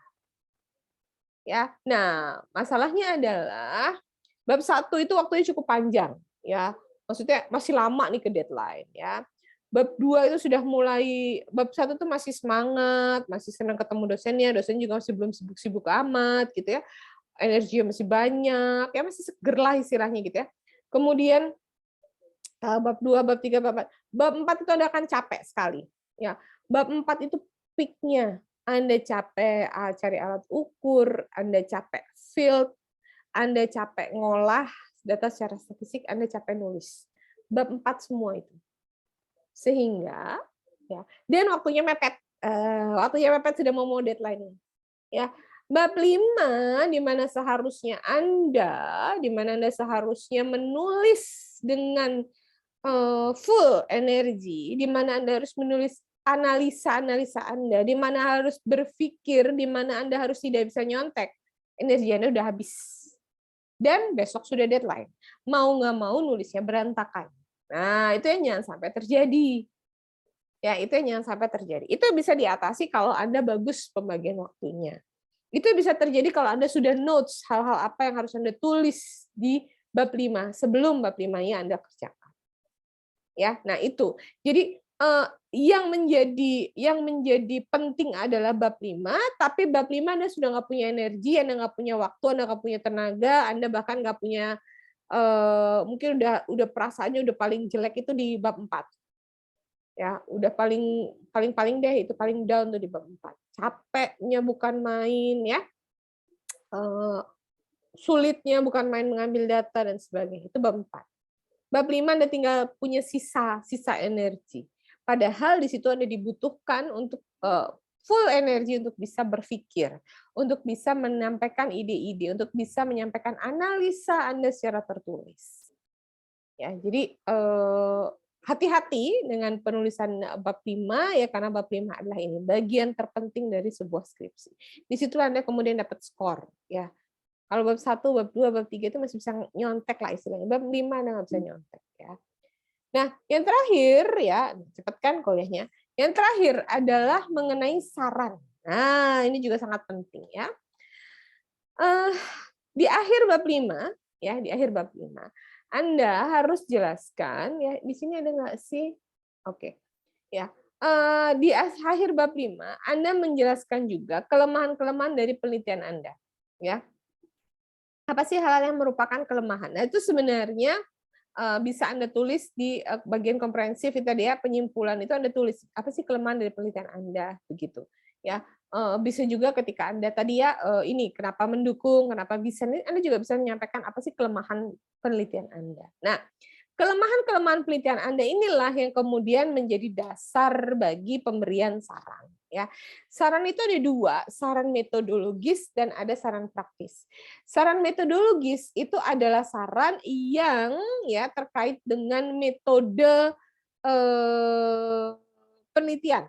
Ya, nah masalahnya adalah bab 1 itu waktunya cukup panjang, ya. Maksudnya masih lama nih ke deadline, ya. Bab 2 itu sudah mulai, bab 1 tuh masih semangat, masih senang ketemu dosennya juga masih belum sibuk-sibuk amat gitu ya. Energinya masih banyak, ya masih seger lah istilahnya gitu ya. Kemudian bab 2, bab 3, bab 4. Bab 4 itu Anda akan capek sekali, ya. Bab 4 itu peak-nya. Anda capek cari alat ukur, Anda capek field, Anda capek ngolah data secara statistik Anda capek nulis. Bab 4 semua itu. Sehingga ya, dan waktunya mepet. Waktunya mepet sudah mau deadline-nya. Ya. Bab 5 di mana seharusnya Anda menulis dengan full energi, di mana Anda harus menulis analisa-analisa Anda, di mana harus berpikir, di mana Anda harus tidak bisa nyontek. Energi Anda udah habis. Dan besok sudah deadline. Mau nggak mau nulisnya berantakan. Nah, itu yang jangan sampai terjadi. Ya, itu yang jangan sampai terjadi. Itu bisa diatasi kalau Anda bagus pembagian waktunya. Itu bisa terjadi kalau Anda sudah notes hal-hal apa yang harus Anda tulis di bab 5 sebelum bab 5-nya Anda kerjakan. Ya, nah itu. Jadi yang menjadi penting adalah bab 5, tapi bab 5 Anda sudah nggak punya energi, Anda nggak punya waktu, Anda nggak punya tenaga, Anda bahkan nggak punya mungkin udah perasaannya udah paling jelek itu di bab 4. Ya, udah paling deh itu paling down tuh di bab 4. Capeknya bukan main ya. Sulitnya bukan main mengambil data dan sebagainya. Itu bab 4. Bab 5 Anda tinggal punya sisa energi. Padahal di situ Anda dibutuhkan untuk full energi untuk bisa berpikir, untuk bisa menyampaikan ide-ide, untuk bisa menyampaikan analisa Anda secara tertulis. Ya, jadi hati-hati dengan penulisan bab 5 ya, karena bab 5 adalah ini bagian terpenting dari sebuah skripsi. Di situ Anda kemudian dapat skor ya. Kalau bab 1, bab 2, bab 3 itu masih bisa nyontek lah istilahnya. Bab 5 Anda nggak bisa nyontek ya. Nah, yang terakhir ya, cepatkan kuliahnya. Yang terakhir adalah mengenai saran. Nah, ini juga sangat penting ya. Di akhir bab 5 ya, di akhir bab 5 Anda harus jelaskan ya, di sini ada nggak sih? Oke. Ya. Di akhir bab 5 Anda menjelaskan juga kelemahan-kelemahan dari penelitian Anda, ya. Apa sih hal yang merupakan kelemahan? Nah, itu sebenarnya bisa Anda tulis di bagian komprehensif itu tadi ya, penyimpulan itu Anda tulis apa sih kelemahan dari penelitian Anda begitu. Ya, bisa juga ketika Anda tadi ya ini kenapa mendukung, kenapa bisa, ini Anda juga bisa menyampaikan apa sih kelemahan penelitian Anda. Nah, kelemahan-kelemahan penelitian Anda inilah yang kemudian menjadi dasar bagi pemberian saran. Ya, saran itu ada 2, saran metodologis dan ada saran praktis. Saran metodologis itu adalah saran yang ya terkait dengan metode penelitian,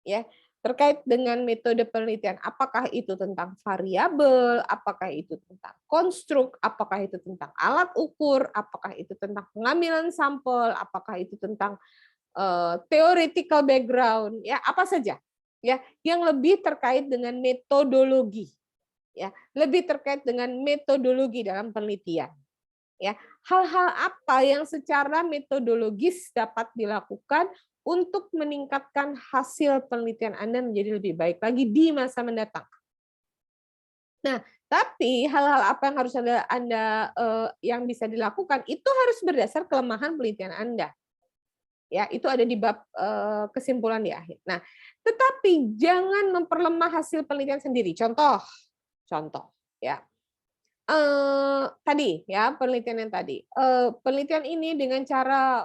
ya. Terkait dengan metode penelitian, apakah itu tentang variabel, apakah itu tentang konstruk, apakah itu tentang alat ukur, apakah itu tentang pengambilan sampel, apakah itu tentang theoretical background, ya apa saja, ya yang lebih terkait dengan metodologi, ya lebih terkait dengan metodologi dalam penelitian, ya hal-hal apa yang secara metodologis dapat dilakukan untuk meningkatkan hasil penelitian Anda menjadi lebih baik lagi di masa mendatang. Nah, tapi hal-hal apa yang harus Anda yang bisa dilakukan itu harus berdasar kelemahan penelitian Anda. Ya, itu ada di bab kesimpulan di akhir. Nah, tetapi jangan memperlemah hasil penelitian sendiri. Contoh ya. Tadi ya penelitian yang tadi. Penelitian ini dengan cara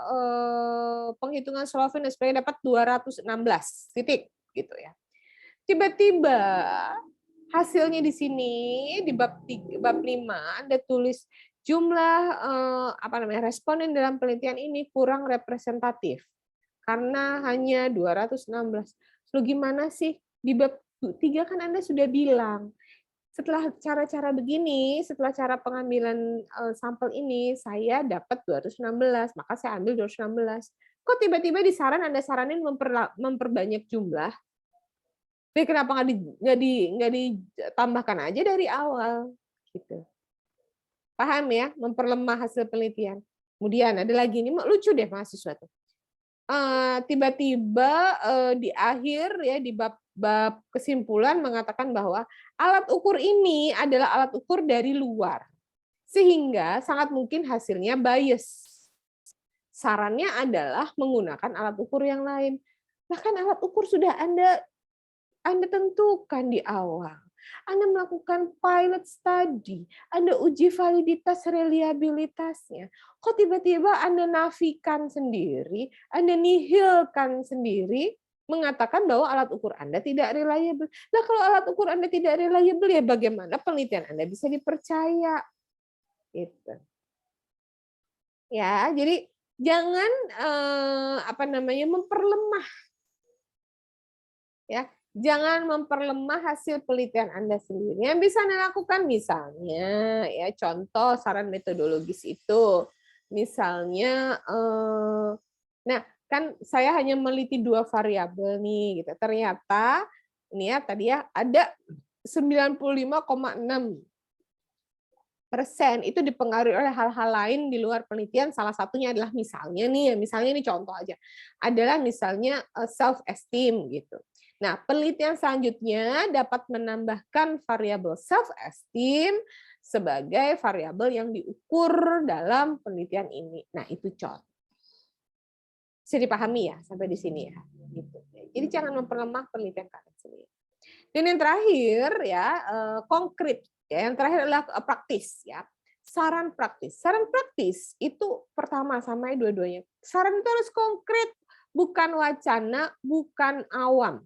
penghitungan Slovin dan sebagainya dapat 216 titik gitu ya. Tiba-tiba hasilnya di sini di bab 5 Anda tulis jumlah responden dalam penelitian ini kurang representatif karena hanya 216. Lalu gimana sih? Di bab 3 kan Anda sudah bilang setelah cara-cara begini, setelah cara pengambilan sampel ini, saya dapat 216, maka saya ambil 216. Kok tiba-tiba Anda saranin memperbanyak jumlah? Tapi kenapa nggak ditambahkan aja dari awal? Gitu. Paham ya? Memperlemah hasil penelitian. Kemudian ada lagi, ini lucu deh mahasiswa tuh. Tiba-tiba di akhir ya di bab kesimpulan mengatakan bahwa alat ukur ini adalah alat ukur dari luar, sehingga sangat mungkin hasilnya bias. Sarannya adalah menggunakan alat ukur yang lain. Bahkan alat ukur sudah Anda tentukan di awal. Anda melakukan pilot study, Anda uji validitas reliabilitasnya. Kok tiba-tiba Anda nafikan sendiri, Anda nihilkan sendiri, mengatakan bahwa alat ukur Anda tidak reliable. Nah, kalau alat ukur Anda tidak reliable, ya bagaimana penelitian Anda bisa dipercaya? Gitu. Ya, jadi jangan memperlemah, ya, jangan memperlemah hasil penelitian Anda sendiri. Yang bisa Anda lakukan misalnya, ya contoh saran metodologis itu, misalnya, nah kan saya hanya meneliti 2 variabel nih, gitu. Ternyata ini ya tadi ya ada 95,6% itu dipengaruhi oleh hal-hal lain di luar penelitian. Salah satunya adalah misalnya ini contoh aja, adalah misalnya self esteem gitu. Nah, penelitian selanjutnya dapat menambahkan variabel self esteem sebagai variabel yang diukur dalam penelitian ini. Nah, itu contoh. Bisa dipahami ya sampai di sini ya. Gitu. Jadi jangan memperlemah penelitian kalian sendiri. Dan yang terakhir ya konkret. Ya, yang terakhir adalah praktis ya. Saran praktis. Saran praktis itu pertama sama dua-duanya. Saran itu harus konkret, bukan wacana, bukan awam.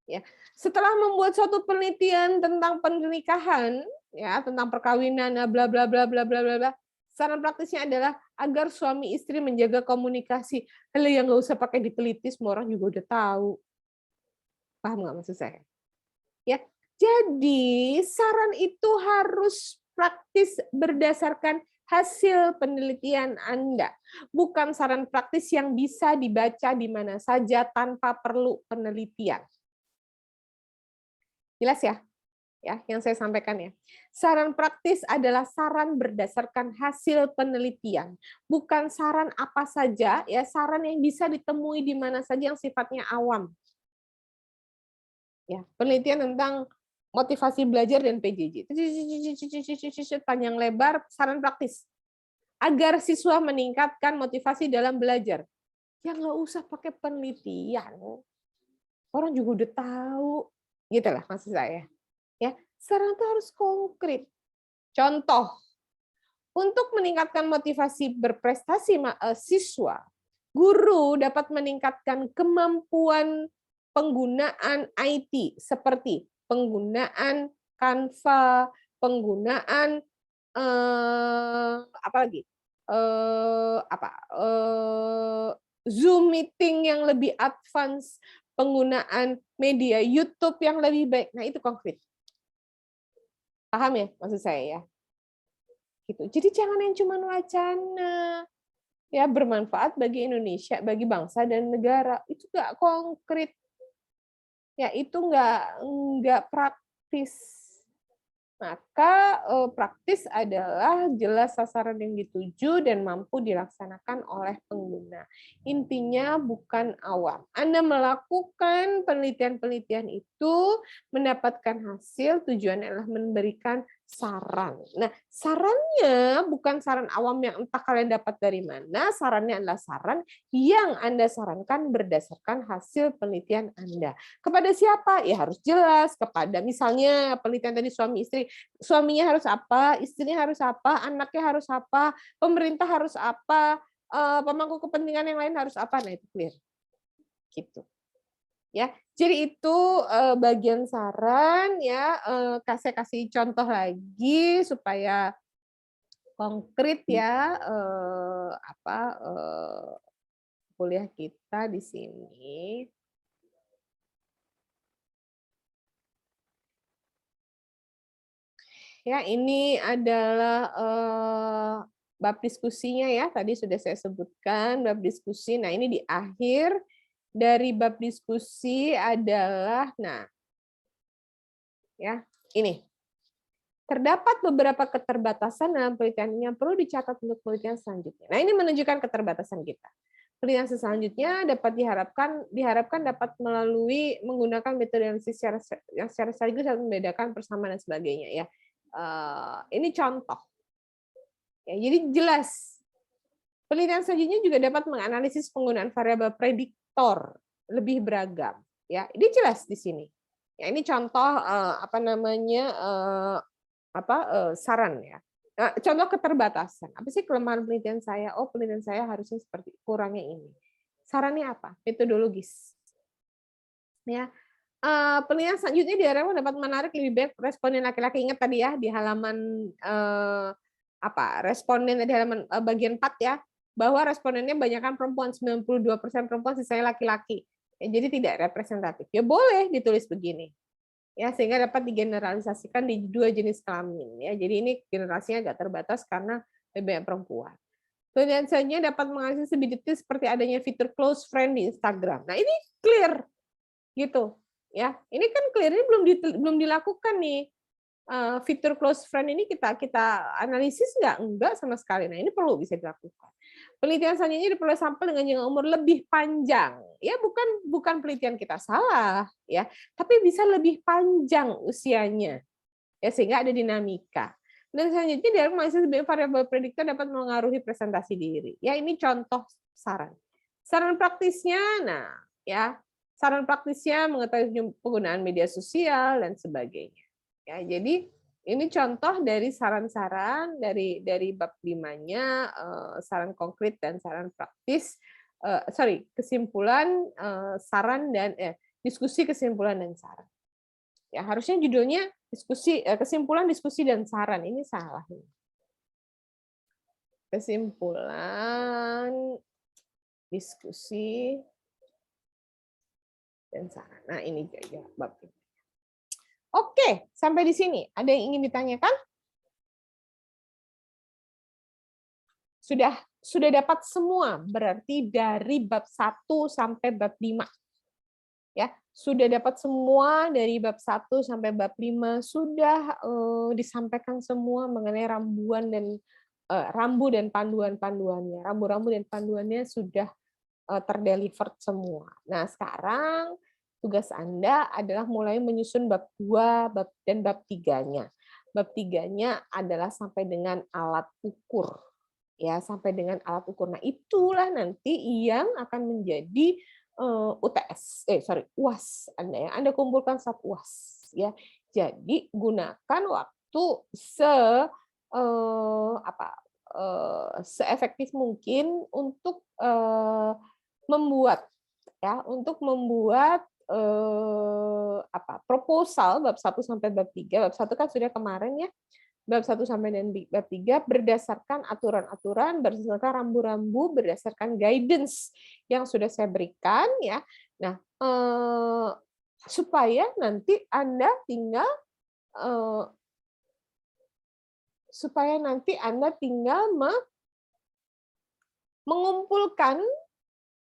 Ya. Setelah membuat suatu penelitian tentang pernikahan, ya, tentang perkawinan, bla bla bla bla bla bla, saran praktisnya adalah agar suami istri menjaga komunikasi. Hal yang nggak usah pakai diteliti, semua orang juga udah tahu. Paham nggak maksud saya? Ya, jadi saran itu harus praktis berdasarkan hasil penelitian Anda, bukan saran praktis yang bisa dibaca di mana saja tanpa perlu penelitian. Jelas ya? Ya, yang saya sampaikan ya. Saran praktis adalah saran berdasarkan hasil penelitian, bukan saran apa saja, ya, saran yang bisa ditemui di mana saja yang sifatnya awam. Ya, penelitian tentang motivasi belajar dan PJJ. Panjang lebar, saran praktis. Agar siswa meningkatkan motivasi dalam belajar. Ya nggak usah pakai penelitian. Orang juga udah tahu. Gitu lah maksud saya. Ya, saran itu harus konkret. Contoh, untuk meningkatkan motivasi berprestasi siswa, guru dapat meningkatkan kemampuan penggunaan IT seperti penggunaan Canva, penggunaan Zoom meeting yang lebih advance, penggunaan media YouTube yang lebih baik. Nah, itu konkret. Paham ya maksud saya ya? Gitu. Jadi jangan yang cuma wacana. Ya, bermanfaat bagi Indonesia, bagi bangsa dan negara. Itu nggak konkret. Ya, itu nggak praktis. Maka praktis adalah jelas sasaran yang dituju dan mampu dilaksanakan oleh pengguna. Intinya bukan awam. Anda melakukan penelitian-penelitian itu mendapatkan hasil, tujuannya adalah memberikan saran. Nah, sarannya bukan saran awam yang entah kalian dapat dari mana, sarannya adalah saran yang Anda sarankan berdasarkan hasil penelitian Anda. Kepada siapa? Ya harus jelas, kepada misalnya penelitian tadi suami istri, suaminya harus apa, istrinya harus apa, anaknya harus apa, pemerintah harus apa, pemangku kepentingan yang lain harus apa. Nah, itu clear. Gitu. Ya, jadi itu bagian saran ya. Saya kasih contoh lagi supaya konkret ya kuliah kita di sini. Ya, ini adalah bab diskusinya ya. Tadi sudah saya sebutkan bab diskusi. Nah, ini di akhir dari bab diskusi adalah, nah, ya, ini. Terdapat beberapa keterbatasan dalam penelitian yang perlu dicatat untuk penelitian selanjutnya. Nah, ini menunjukkan keterbatasan kita. Penelitian selanjutnya dapat diharapkan dapat melalui menggunakan metode yang secara sekaligus dapat membedakan persamaan dan sebagainya ya. Ini contoh. Ya, jadi jelas. Penelitian selanjutnya juga dapat menganalisis penggunaan variabel prediktor lebih beragam. Ya, ini jelas di sini. Ya, ini contoh apa namanya saran ya. Contoh keterbatasan. Apa sih kelemahan penelitian saya? Oh, penelitian saya harusnya seperti kurangnya ini. Sarannya apa? Metodologis. Ya, penelitian selanjutnya diharapkan dapat menarik lebih banyak responden laki-laki. Ingat tadi ya di halaman responden di halaman bagian 4 ya, bahwa respondennya banyakkan perempuan, 92% perempuan, sisanya laki-laki. Ya, jadi tidak representatif. Ya boleh ditulis begini. Ya, sehingga dapat digeneralisasikan di 2 jenis kelamin ya. Jadi ini generasinya agak terbatas karena lebih banyak perempuan. Penelitian selanjutnya dapat menganalisis lebih detail seperti adanya fitur close friend di Instagram. Nah, ini clear gitu ya. Ini kan clear, ini belum dilakukan nih. Fitur close friend ini kita analisis enggak sama sekali. Nah, ini perlu bisa dilakukan. Penelitian selanjutnya diperoleh sampel dengan jangka umur lebih panjang. Ya, bukan penelitian kita salah ya, tapi bisa lebih panjang usianya. Ya, sehingga ada dinamika. Dan selanjutnya dia masih sebagai variabel prediktor dapat mengaruhi presentasi diri. Ya, ini contoh saran. Saran praktisnya, nah, ya, saran praktisnya mengetahui penggunaan media sosial dan sebagainya. Ya, jadi ini contoh dari saran-saran dari bab 5-nya, saran konkret dan saran praktis, kesimpulan, saran dan diskusi, kesimpulan dan saran. Ya, harusnya judulnya diskusi, kesimpulan, diskusi dan saran. Ini salah. Kesimpulan, diskusi dan saran. Nah, ini ya bab ini. Oke, sampai di sini. Ada yang ingin ditanyakan? Sudah dapat semua, berarti dari bab 1 sampai bab 5. Ya, sudah dapat semua dari bab 1 sampai bab 5, sudah disampaikan semua mengenai rambu dan panduan-panduannya. Rambu-rambu dan panduannya sudah terdelivered semua. Nah, sekarang tugas Anda adalah mulai menyusun bab 2 dan bab 3-nya. Bab 3-nya adalah sampai dengan alat ukur. Ya, sampai dengan alat ukur. Nah, itulah nanti yang akan menjadi UAS Anda ya. Anda kumpulkan saat UAS ya. Jadi gunakan waktu seefektif mungkin untuk membuat proposal bab 1 sampai bab 3. Bab 1 kan sudah kemarin ya. Bab 1 sampai dan bab 3 berdasarkan aturan-aturan, berdasarkan rambu-rambu, berdasarkan guidance yang sudah saya berikan ya. Nah, supaya nanti Anda tinggal mengumpulkan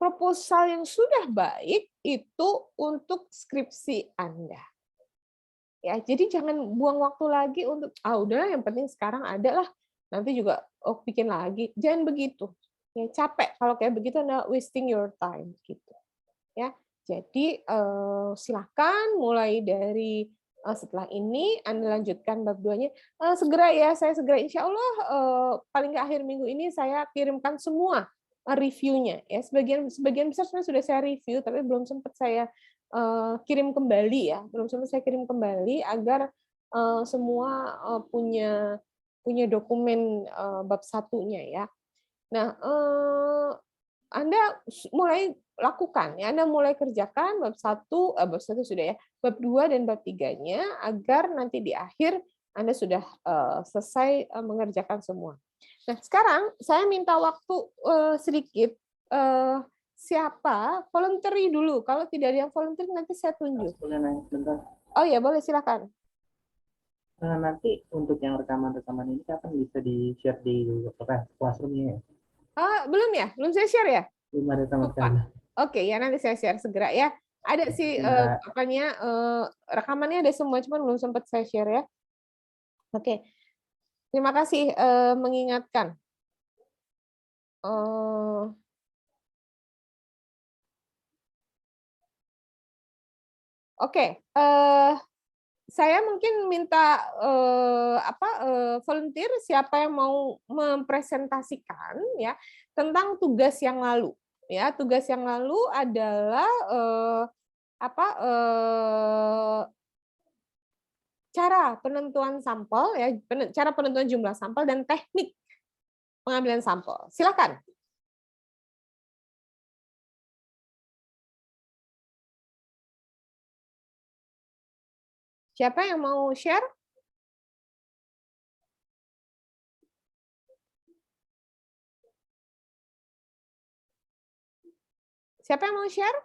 proposal yang sudah baik itu untuk skripsi Anda. Ya, jadi jangan buang waktu lagi untuk udahlah yang penting sekarang ada lah, nanti juga bikin lagi. Jangan begitu. Ya, capek kalau kayak begitu Anda wasting your time gitu. Ya. Jadi silakan mulai dari setelah ini Anda lanjutkan bab 2-nya. Segera ya, saya segera insya Allah paling nggak akhir minggu ini saya kirimkan semua reviewnya ya. Sebagian besar sebenarnya sudah saya review tapi belum sempat saya kirim kembali ya, agar semua punya dokumen bab 1-nya ya. Nah, Anda mulai lakukan ya, Anda mulai kerjakan bab 1 sudah ya, bab 2 dan bab 3-nya agar nanti di akhir Anda sudah selesai mengerjakan semua. Nah, sekarang saya minta waktu sedikit. Siapa voluntary dulu? Kalau tidak ada yang volunteer nanti saya tunjuk. Boleh nanya bentar. Oh ya, boleh silakan. Nanti untuk yang rekaman-rekaman ini kapan bisa di-share di Classroom-nya ya? Belum ya? Belum saya share ya? Belum ada sama sekali. Oke, ya nanti saya share segera ya. Ada sih rekamannya ada semua, cuman belum sempat saya share ya. Oke. Terima kasih mengingatkan. Oke, saya mungkin minta volunteer siapa yang mau mempresentasikan ya tentang tugas yang lalu. Ya, tugas yang lalu adalah cara penentuan sampel ya, cara penentuan jumlah sampel dan teknik pengambilan sampel. Silakan. Siapa yang mau share? Siapa yang mau share?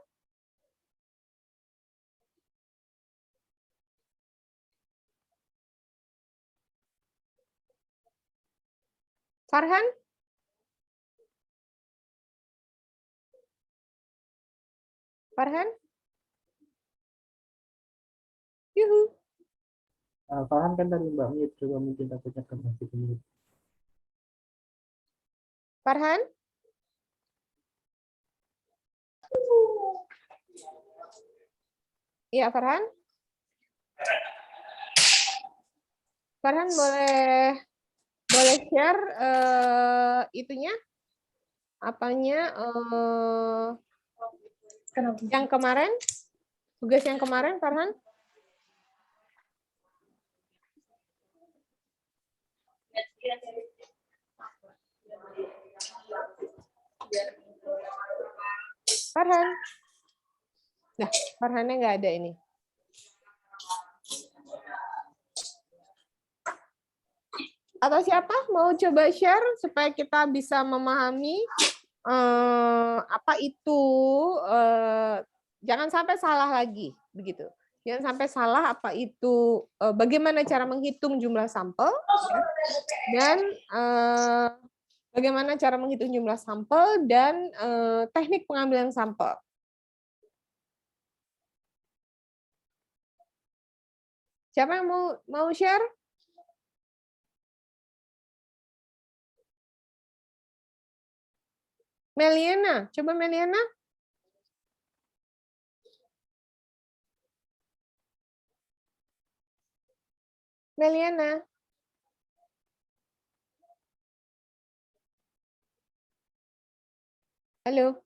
Farhan? Farhan? Yuhu. Farhan kan tadi Mbak mute, coba mungkin takutnya kan masih mute. Farhan? Iya, Farhan? Farhan boleh share itunya? Apanya? Yang kemarin? Tugas yang kemarin, Farhan? Farhan? Nah, Farhannya nggak ada ini. Atau siapa mau coba share supaya kita bisa memahami apa itu, jangan sampai salah lagi, begitu. Jangan sampai salah apa itu, bagaimana cara menghitung jumlah sampel, ya, dan bagaimana cara menghitung jumlah sampel dan teknik pengambilan sampel. Siapa yang mau share? Meliana, coba Meliana. Meliana. Halo.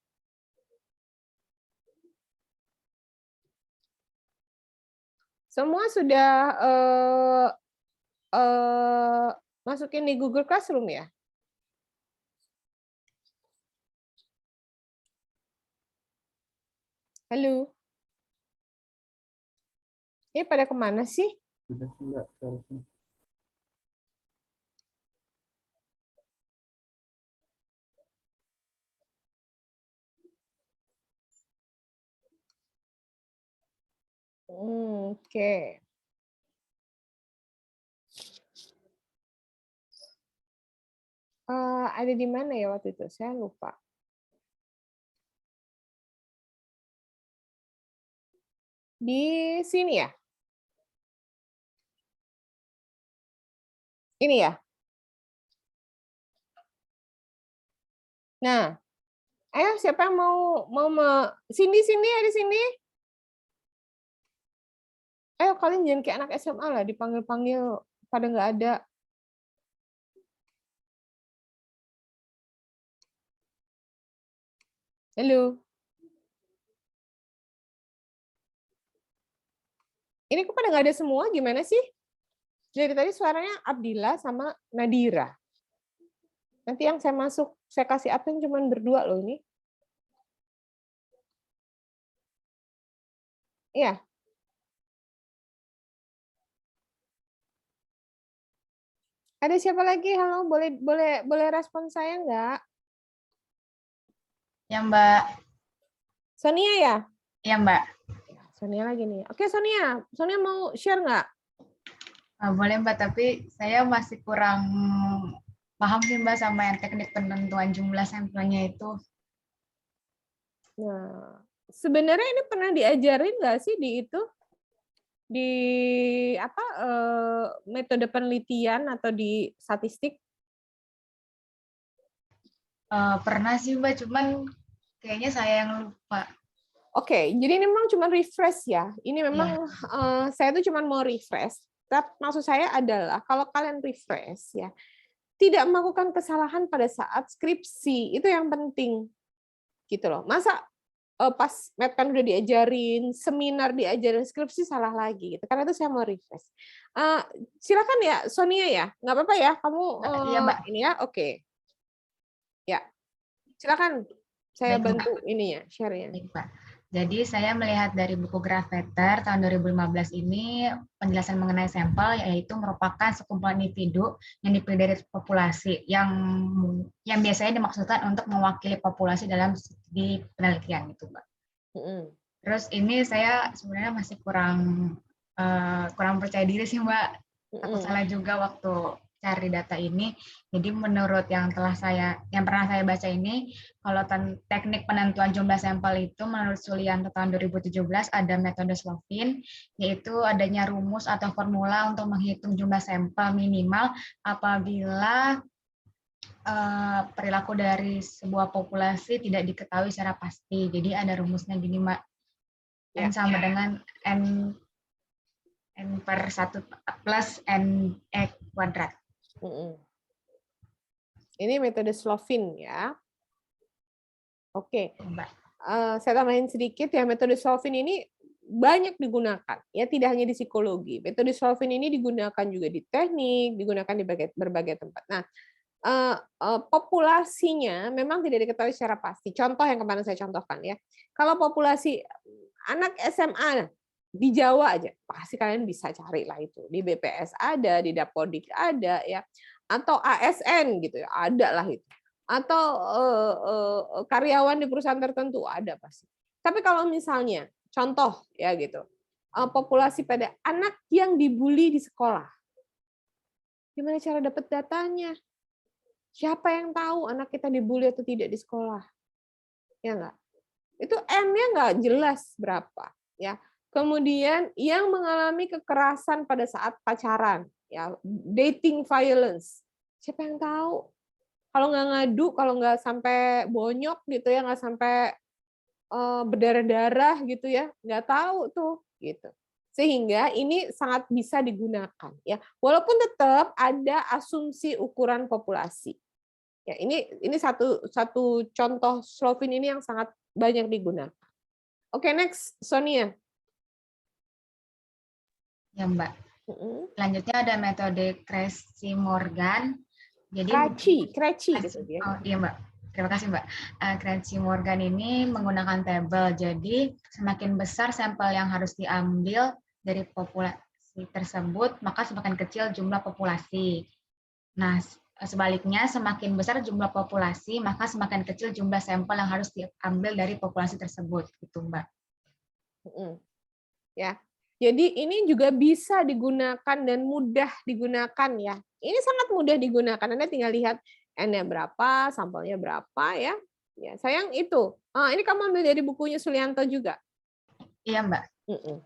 Semua sudah masukin di Google Classroom ya? Halo. Ini pada kemana sih? Sudah enggak seharusnya. Oke. Ada di mana ya waktu itu? Saya lupa. Di sini ya? Ini ya? Nah, ayo siapa yang sini ada sini? Ayo kalian jangan kayak anak SMA lah, dipanggil-panggil pada nggak ada. Halo. Ini kok pada nggak ada semua, gimana sih? Dari tadi suaranya Abdillah sama Nadira. Nanti yang saya masuk, saya kasih admin cuma berdua loh ini. Iya. Ada siapa lagi? Halo, boleh respon saya nggak? Ya, Mbak. Sonia ya? Ya, Mbak. Sonia lagi nih. Oke, Sonia. Sonia mau share nggak? Boleh, Mbak, tapi saya masih kurang paham sih, Mbak, sama yang teknik penentuan jumlah sampelnya itu. Nah, sebenarnya ini pernah diajarin nggak sih di itu? Di apa metode penelitian atau di statistik? Pernah sih, Mbak, cuman kayaknya saya yang lupa. Oke, jadi ini memang cuma refresh ya. Ini memang saya tuh cuma mau refresh. Tapi maksud saya adalah kalau kalian refresh ya, tidak melakukan kesalahan pada saat skripsi, itu yang penting. Gitu loh. Masa pas Medkan udah diajarin, seminar diajarin, skripsi salah lagi gitu. Karena itu saya mau refresh. Silakan ya Sonia ya, nggak apa-apa ya kamu Iya, Mbak. ini ya, oke. Ya, silakan saya Baik, Mbak. bantu ininya share-nya. Baik, Mbak. Jadi saya melihat dari buku Grafeter tahun 2015 ini penjelasan mengenai sampel yaitu merupakan sekumpulan individu yang dipilih dari populasi yang biasanya dimaksudkan untuk mewakili populasi dalam studi penelitian gitu, Mbak. Terus ini saya sebenarnya masih kurang percaya diri sih, Mbak. Takut salah juga waktu cari data ini. Jadi menurut yang pernah saya baca ini, kalau teknik penentuan jumlah sampel itu menurut Sulianto tahun 2017 ada metode Slovin, yaitu adanya rumus atau formula untuk menghitung jumlah sampel minimal apabila perilaku dari sebuah populasi tidak diketahui secara pasti. Jadi ada rumusnya gini, Mbak. N sama dengan N per 1 plus NE kuadrat. Ini metode Slovin ya. Oke. Mbak. Saya tambahin sedikit ya, metode Slovin ini banyak digunakan ya, tidak hanya di psikologi. Metode Slovin ini digunakan juga di teknik, digunakan di berbagai tempat. Nah, populasinya memang tidak diketahui secara pasti. Contoh yang kemarin saya contohkan ya. Kalau populasi anak SMA di Jawa aja, pasti kalian bisa cari lah itu. Di BPS ada, di Dapodik ada ya, atau ASN gitu ya, ada lah itu. Atau karyawan di perusahaan tertentu ada pasti. Tapi kalau misalnya contoh ya gitu, populasi pada anak yang dibully di sekolah, gimana cara dapat datanya? Siapa yang tahu anak kita dibully atau tidak di sekolah? Ya enggak? Itu N-nya enggak jelas berapa, ya. Kemudian yang mengalami kekerasan pada saat pacaran, ya, dating violence. Siapa yang tahu? Kalau nggak ngadu, kalau nggak sampai bonyok gitu ya, nggak sampai berdarah-darah gitu ya, nggak tahu tuh gitu. Sehingga ini sangat bisa digunakan ya. Walaupun tetap ada asumsi ukuran populasi. Ya, ini satu contoh Slovin ini yang sangat banyak digunakan. Oke, next Sonia. Ya, Mbak. Selanjutnya ada metode Krejci-Morgan. Jadi Krejci gitu ya. Oh, iya, Mbak. Terima kasih, Mbak. Krejci-Morgan ini menggunakan tabel. Jadi semakin besar sampel yang harus diambil dari populasi tersebut, maka semakin kecil jumlah populasi. Nah, sebaliknya semakin besar jumlah populasi, maka semakin kecil jumlah sampel yang harus diambil dari populasi tersebut, gitu, Mbak. Ya. Jadi ini juga bisa digunakan dan mudah digunakan ya. Ini sangat mudah digunakan. Anda tinggal lihat N-nya berapa, sampelnya berapa ya. Ya, sayang itu. Ini kamu ambil dari bukunya Sulianto juga. Iya, Mbak.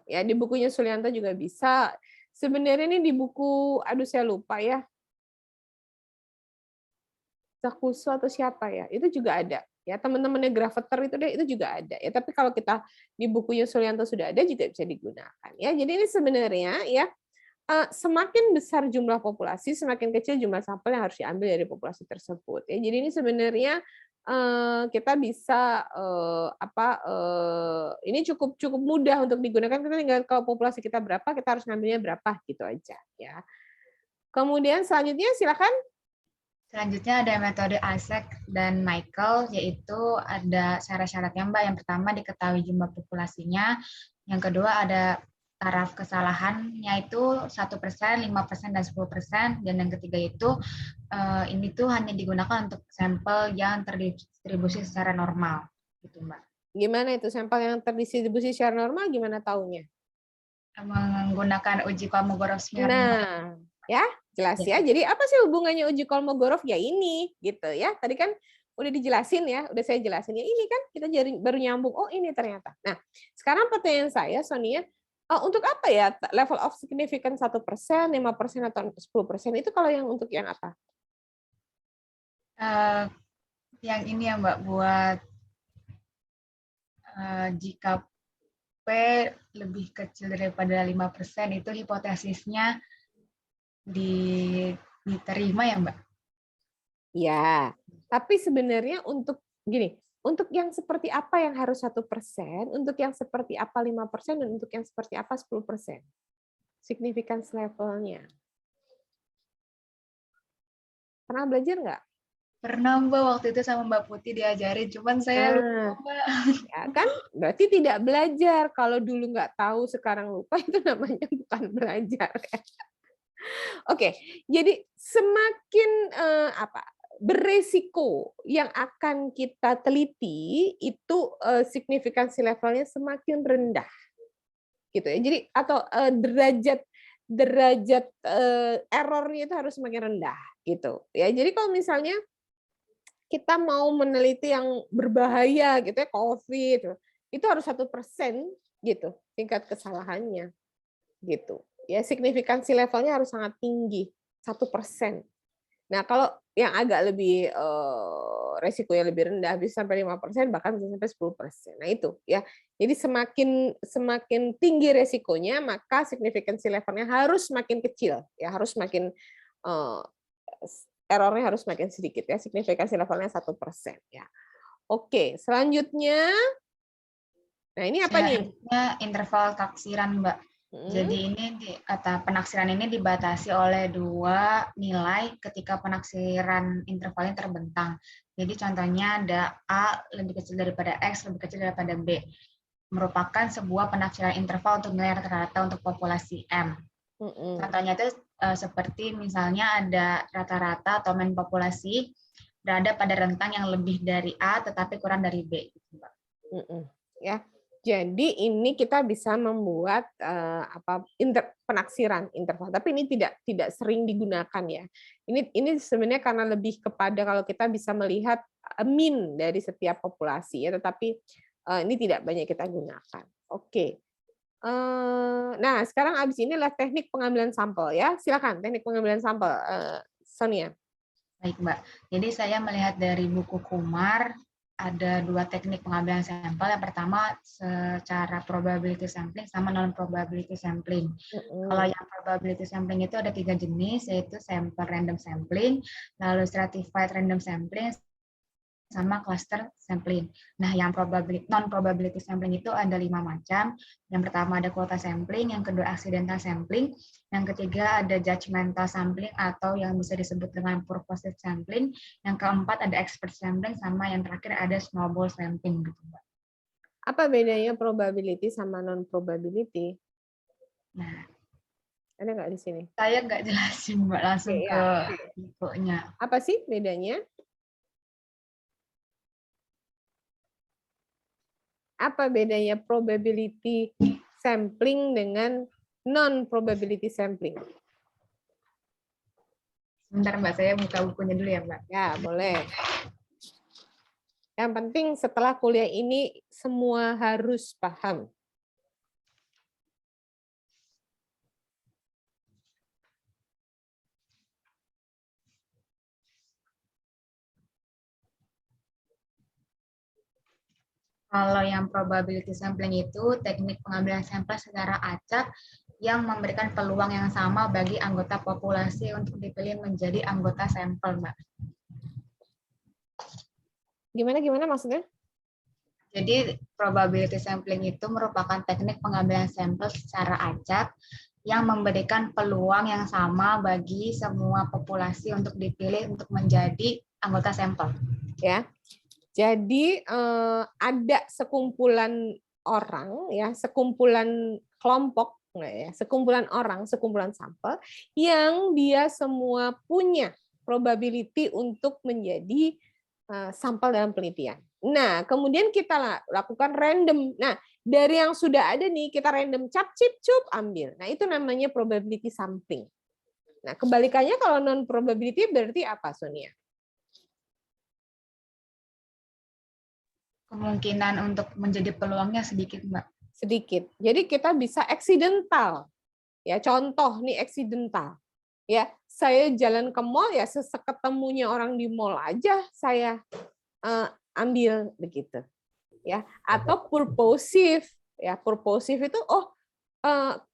Ya, di bukunya Sulianto juga bisa. Sebenarnya ini di buku, aduh saya lupa ya. Zakuso atau siapa ya? Itu juga ada. Ya, teman-temannya Grafeter itu juga ada ya. Tapi kalau kita di bukunya Sulianto sudah ada juga bisa digunakan ya. Jadi ini sebenarnya ya semakin besar jumlah populasi, semakin kecil jumlah sampel yang harus diambil dari populasi tersebut ya. Jadi ini sebenarnya kita bisa ini cukup mudah untuk digunakan. Kita tinggal kalau populasi kita berapa, kita harus ngambilnya berapa gitu aja ya. Kemudian selanjutnya silakan. Selanjutnya ada metode Isaac dan Michael, yaitu ada syarat-syaratnya, Mbak. Yang pertama diketahui jumlah populasinya, yang kedua ada taraf kesalahannya itu 1%, 5%, dan 10%, dan yang ketiga itu ini tuh hanya digunakan untuk sampel yang terdistribusi secara normal, gitu, Mbak. Gimana itu sampel yang terdistribusi secara normal? Gimana taunya? Menggunakan uji Kolmogorov-Smirnov. Nah, ya. Jelas ya. Jadi apa sih hubungannya uji Kolmogorov? Ya ini, gitu ya. Tadi kan udah dijelasin ya, udah saya jelasin ya. Ini kan kita baru nyambung. Oh ini ternyata. Nah, sekarang pertanyaan saya, Sonia, untuk apa ya level of significance 1%, 5% atau 10%? Itu kalau yang untuk yang apa? Yang ini ya Mbak, buat jika P lebih kecil daripada 5%, itu hipotesisnya diterima ya Mbak? Ya, tapi sebenarnya untuk gini, untuk yang seperti apa yang harus 1%, untuk yang seperti apa 5%, dan untuk yang seperti apa 10%. Significance levelnya. Pernah belajar nggak? Pernah Mbak, waktu itu sama Mbak Putih diajarin, cuman saya lupa Mbak. Ya kan, berarti tidak belajar. Kalau dulu nggak tahu, sekarang lupa, itu namanya bukan belajar. Oke, jadi semakin beresiko yang akan kita teliti itu signifikansi levelnya semakin rendah, gitu ya. Jadi atau derajat errornya itu harus semakin rendah, gitu ya. Jadi kalau misalnya kita mau meneliti yang berbahaya, gitu ya, COVID, itu harus 1% gitu tingkat kesalahannya, gitu. Ya, signifikansi levelnya harus sangat tinggi, 1%. Nah, kalau yang agak lebih resikonya lebih rendah, bisa sampai 5%, bahkan bisa sampai 10%. Nah, itu ya. Jadi semakin tinggi resikonya, maka signifikansi levelnya harus semakin kecil, ya, harus semakin errornya harus semakin sedikit, ya. Signifikansi levelnya 1%, ya. Oke, selanjutnya, nah ini apa nih? Interval taksiran, Mbak. Jadi ini kata penaksiran ini dibatasi oleh 2 nilai ketika penaksiran intervalnya terbentang. Jadi contohnya ada A lebih kecil daripada X, lebih kecil daripada B. Merupakan sebuah penaksiran interval untuk nilai rata-rata untuk populasi M. Contohnya itu seperti misalnya ada rata-rata atau mean populasi berada pada rentang yang lebih dari A tetapi kurang dari B. Ya. Jadi ini kita bisa membuat penaksiran interval, tapi ini tidak sering digunakan ya. Ini sebenarnya karena lebih kepada kalau kita bisa melihat mean dari setiap populasi ya, tetapi ini tidak banyak kita gunakan. Oke. Nah, sekarang abis ini adalah teknik pengambilan sampel ya. Silakan teknik pengambilan sampel, Sonia. Baik Mbak. Jadi saya melihat dari buku Kumar. Ada 2 teknik pengambilan sampel. Yang pertama secara probability sampling sama non-probability sampling. Kalau yang probability sampling itu ada 3 jenis, yaitu sample random sampling, lalu stratified random sampling, sama cluster sampling. Nah, yang non-probability sampling itu ada 5 macam. Yang pertama ada quota sampling, yang kedua accidental sampling, yang ketiga ada judgmental sampling atau yang bisa disebut dengan purposive sampling, yang keempat ada expert sampling, sama yang terakhir ada snowball sampling. Gitu, Mbak. Apa bedanya probability sama non-probability? Nah, ada nggak di sini? Saya nggak jelasin Mbak, langsung ke bukunya. Apa sih bedanya? Apa bedanya probability sampling dengan non-probability sampling? Sebentar Mbak, saya buka bukunya dulu ya Mbak. Ya, boleh. Yang penting setelah kuliah ini semua harus paham. Kalau yang probability sampling itu teknik pengambilan sampel secara acak yang memberikan peluang yang sama bagi anggota populasi untuk dipilih menjadi anggota sampel, Mbak. Gimana maksudnya? Jadi probability sampling itu merupakan teknik pengambilan sampel secara acak yang memberikan peluang yang sama bagi semua populasi untuk dipilih untuk menjadi anggota sampel. Ya. Jadi ada sekumpulan orang ya, sekumpulan kelompok ya, sekumpulan orang, sekumpulan sampel yang dia semua punya probability untuk menjadi sampel dalam penelitian. Nah, kemudian kita lakukan random. Nah, dari yang sudah ada nih kita random cap cip cup ambil. Nah, itu namanya probability sampling. Nah, kebalikannya kalau non probability berarti apa, Sonia? Kemungkinan untuk menjadi peluangnya sedikit, Mbak. Sedikit. Jadi kita bisa accidental. Ya, contoh nih accidental. Ya, saya jalan ke mall ya seketemunya orang di mall aja saya ambil begitu. Ya, atau purposive. Ya, purposive itu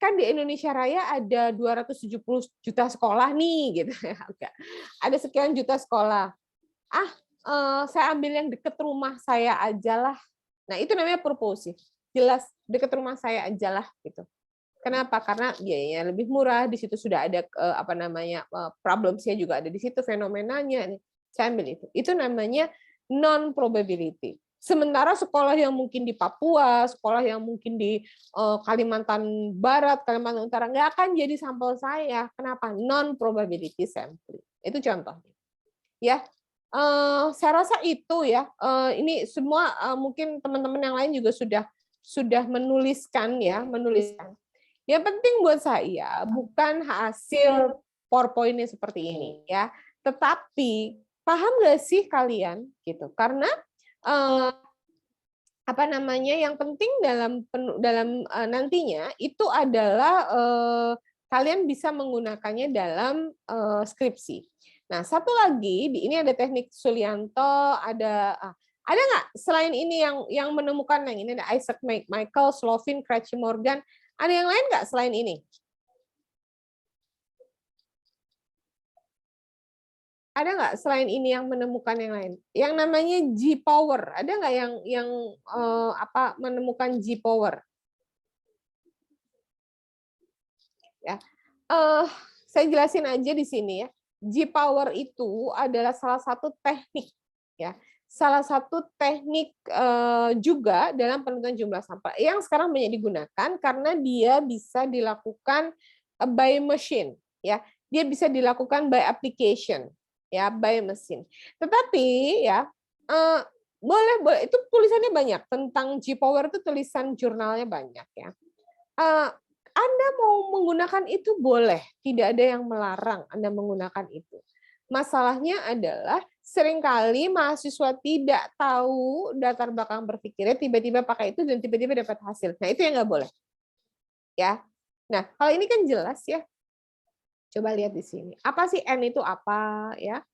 kan di Indonesia Raya ada 270 juta sekolah nih gitu ya. Ada sekian juta sekolah. saya ambil yang deket rumah saya aja lah. Nah, itu namanya purposive. Jelas deket rumah saya aja lah gitu. Kenapa? Karena biayanya lebih murah, di situ sudah ada problemnya juga ada di situ, fenomenanya. Saya ambil itu. Itu namanya non probability. Sementara sekolah yang mungkin di Papua, sekolah yang mungkin di Kalimantan Barat, Kalimantan Utara nggak akan jadi sampel saya. Kenapa? Non probability sampling. Itu contohnya. Ya, saya rasa itu ya. Ini semua mungkin teman-teman yang lain juga sudah menuliskan ya, menuliskan. Yang penting buat saya bukan hasil PowerPoint-nya seperti ini ya, tetapi paham nggak sih kalian gitu? Karena yang penting dalam nantinya itu adalah kalian bisa menggunakannya dalam skripsi. Nah, satu lagi di ini ada teknik Sulianto, ada nggak selain ini yang menemukan yang ini ada Isaac Michael, Slovin, Cratchy Morgan, ada yang lain nggak selain ini? Ada nggak selain ini yang menemukan yang lain? Yang namanya G-power, ada nggak yang menemukan G-power? Ya, saya jelasin aja di sini ya. G-power itu adalah salah satu teknik, ya, salah satu teknik juga dalam penentuan jumlah sampel yang sekarang banyak digunakan karena dia bisa dilakukan by machine, ya, dia bisa dilakukan by application. Ya, by mesin. Tetapi ya boleh itu tulisannya banyak tentang G-power, itu tulisan jurnalnya banyak ya. Anda mau menggunakan itu boleh, tidak ada yang melarang Anda menggunakan itu. Masalahnya adalah seringkali mahasiswa tidak tahu latar belakang berpikirnya, tiba-tiba pakai itu dan tiba-tiba dapat hasil. Nah, itu yang nggak boleh. Ya. Nah, kalau ini kan jelas ya. Coba lihat di sini. Apa sih N itu apa ya?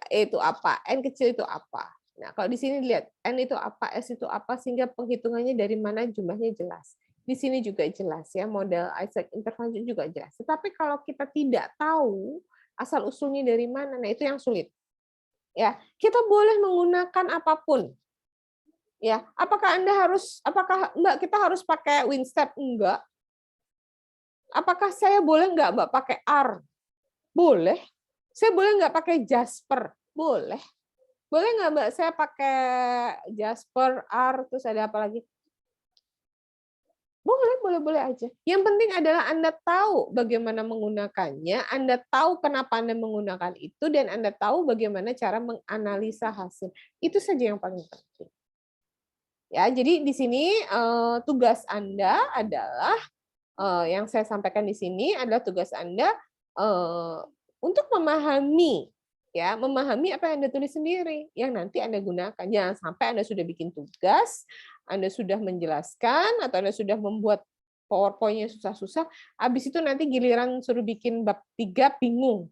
E itu apa? N kecil itu apa? Nah, kalau di sini lihat N itu apa, S itu apa, sehingga penghitungannya dari mana jumlahnya jelas. Di sini juga jelas ya, model Isaac intervention juga jelas. Tetapi kalau kita tidak tahu asal usulnya dari mana, nah itu yang sulit. Ya, kita boleh menggunakan apapun. Ya, apakah Mbak kita harus pakai Winstep? Enggak. Apakah saya boleh nggak Mbak pakai R? Boleh. Saya boleh nggak pakai Jasper? Boleh. Boleh nggak Mbak saya pakai Jasper, R, terus ada apa lagi? Boleh aja. Yang penting adalah Anda tahu bagaimana menggunakannya, Anda tahu kenapa Anda menggunakan itu, dan Anda tahu bagaimana cara menganalisa hasil. Itu saja yang paling penting. Ya, jadi di sini tugas Anda adalah yang saya sampaikan di sini adalah tugas Anda untuk memahami apa yang Anda tulis sendiri yang nanti Anda gunakan. Jangan sampai Anda sudah bikin tugas, Anda sudah menjelaskan, atau Anda sudah membuat PowerPoint-nya susah-susah, habis itu nanti giliran suruh bikin bab 3 bingung.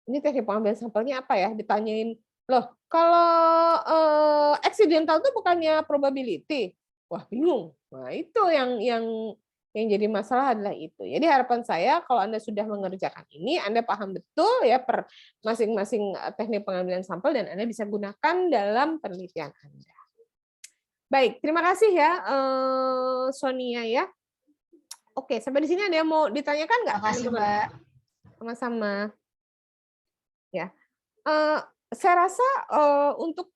Ini teknik pengambilan sampelnya apa ya? Ditanyain, loh, kalau accidental itu bukannya probability? Wah, bingung. Nah, itu yang jadi masalah adalah itu. Jadi harapan saya kalau Anda sudah mengerjakan ini, Anda paham betul ya per masing-masing teknik pengambilan sampel dan Anda bisa gunakan dalam penelitian Anda. Baik, terima kasih ya Sonia ya. Oke, sampai di sini ada yang mau ditanyakan nggak? Terima kasih, Mbak. Sama-sama. Ya, saya rasa untuk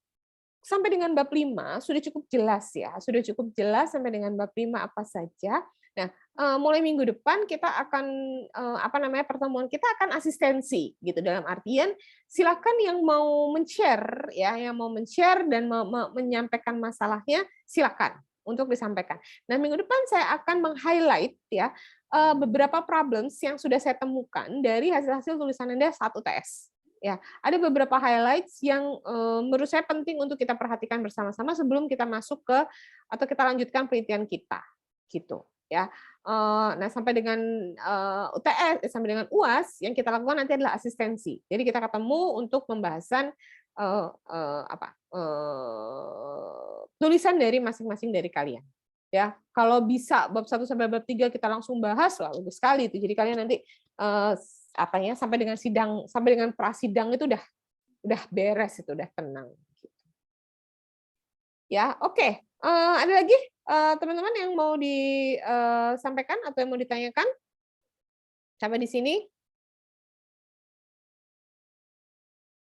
sampai dengan bab 5 sudah cukup jelas ya, sudah cukup jelas sampai dengan bab 5 apa saja. Nah, mulai minggu depan kita akan pertemuan kita akan asistensi gitu, dalam artian silakan yang mau men-share ya, yang mau men-share dan menyampaikan masalahnya silakan untuk disampaikan. Nah, minggu depan saya akan meng-highlight ya beberapa problems yang sudah saya temukan dari hasil-hasil tulisan Anda 1 UTS. Ya, ada beberapa highlights yang menurut saya penting untuk kita perhatikan bersama-sama sebelum kita masuk ke atau kita lanjutkan penelitian kita, gitu ya. Nah, sampai dengan UTS, sampai dengan UAS yang kita lakukan nanti adalah asistensi. Jadi kita ketemu untuk pembahasan tulisan dari masing-masing dari kalian. Ya, kalau bisa bab 1 sampai bab 3 kita langsung bahas, wah bagus sekali itu. Jadi kalian nanti sampai dengan prasidang itu udah udah beres itu, udah tenang. Ya, oke. Ada lagi teman-teman yang mau disampaikan atau yang mau ditanyakan? Sampai di sini?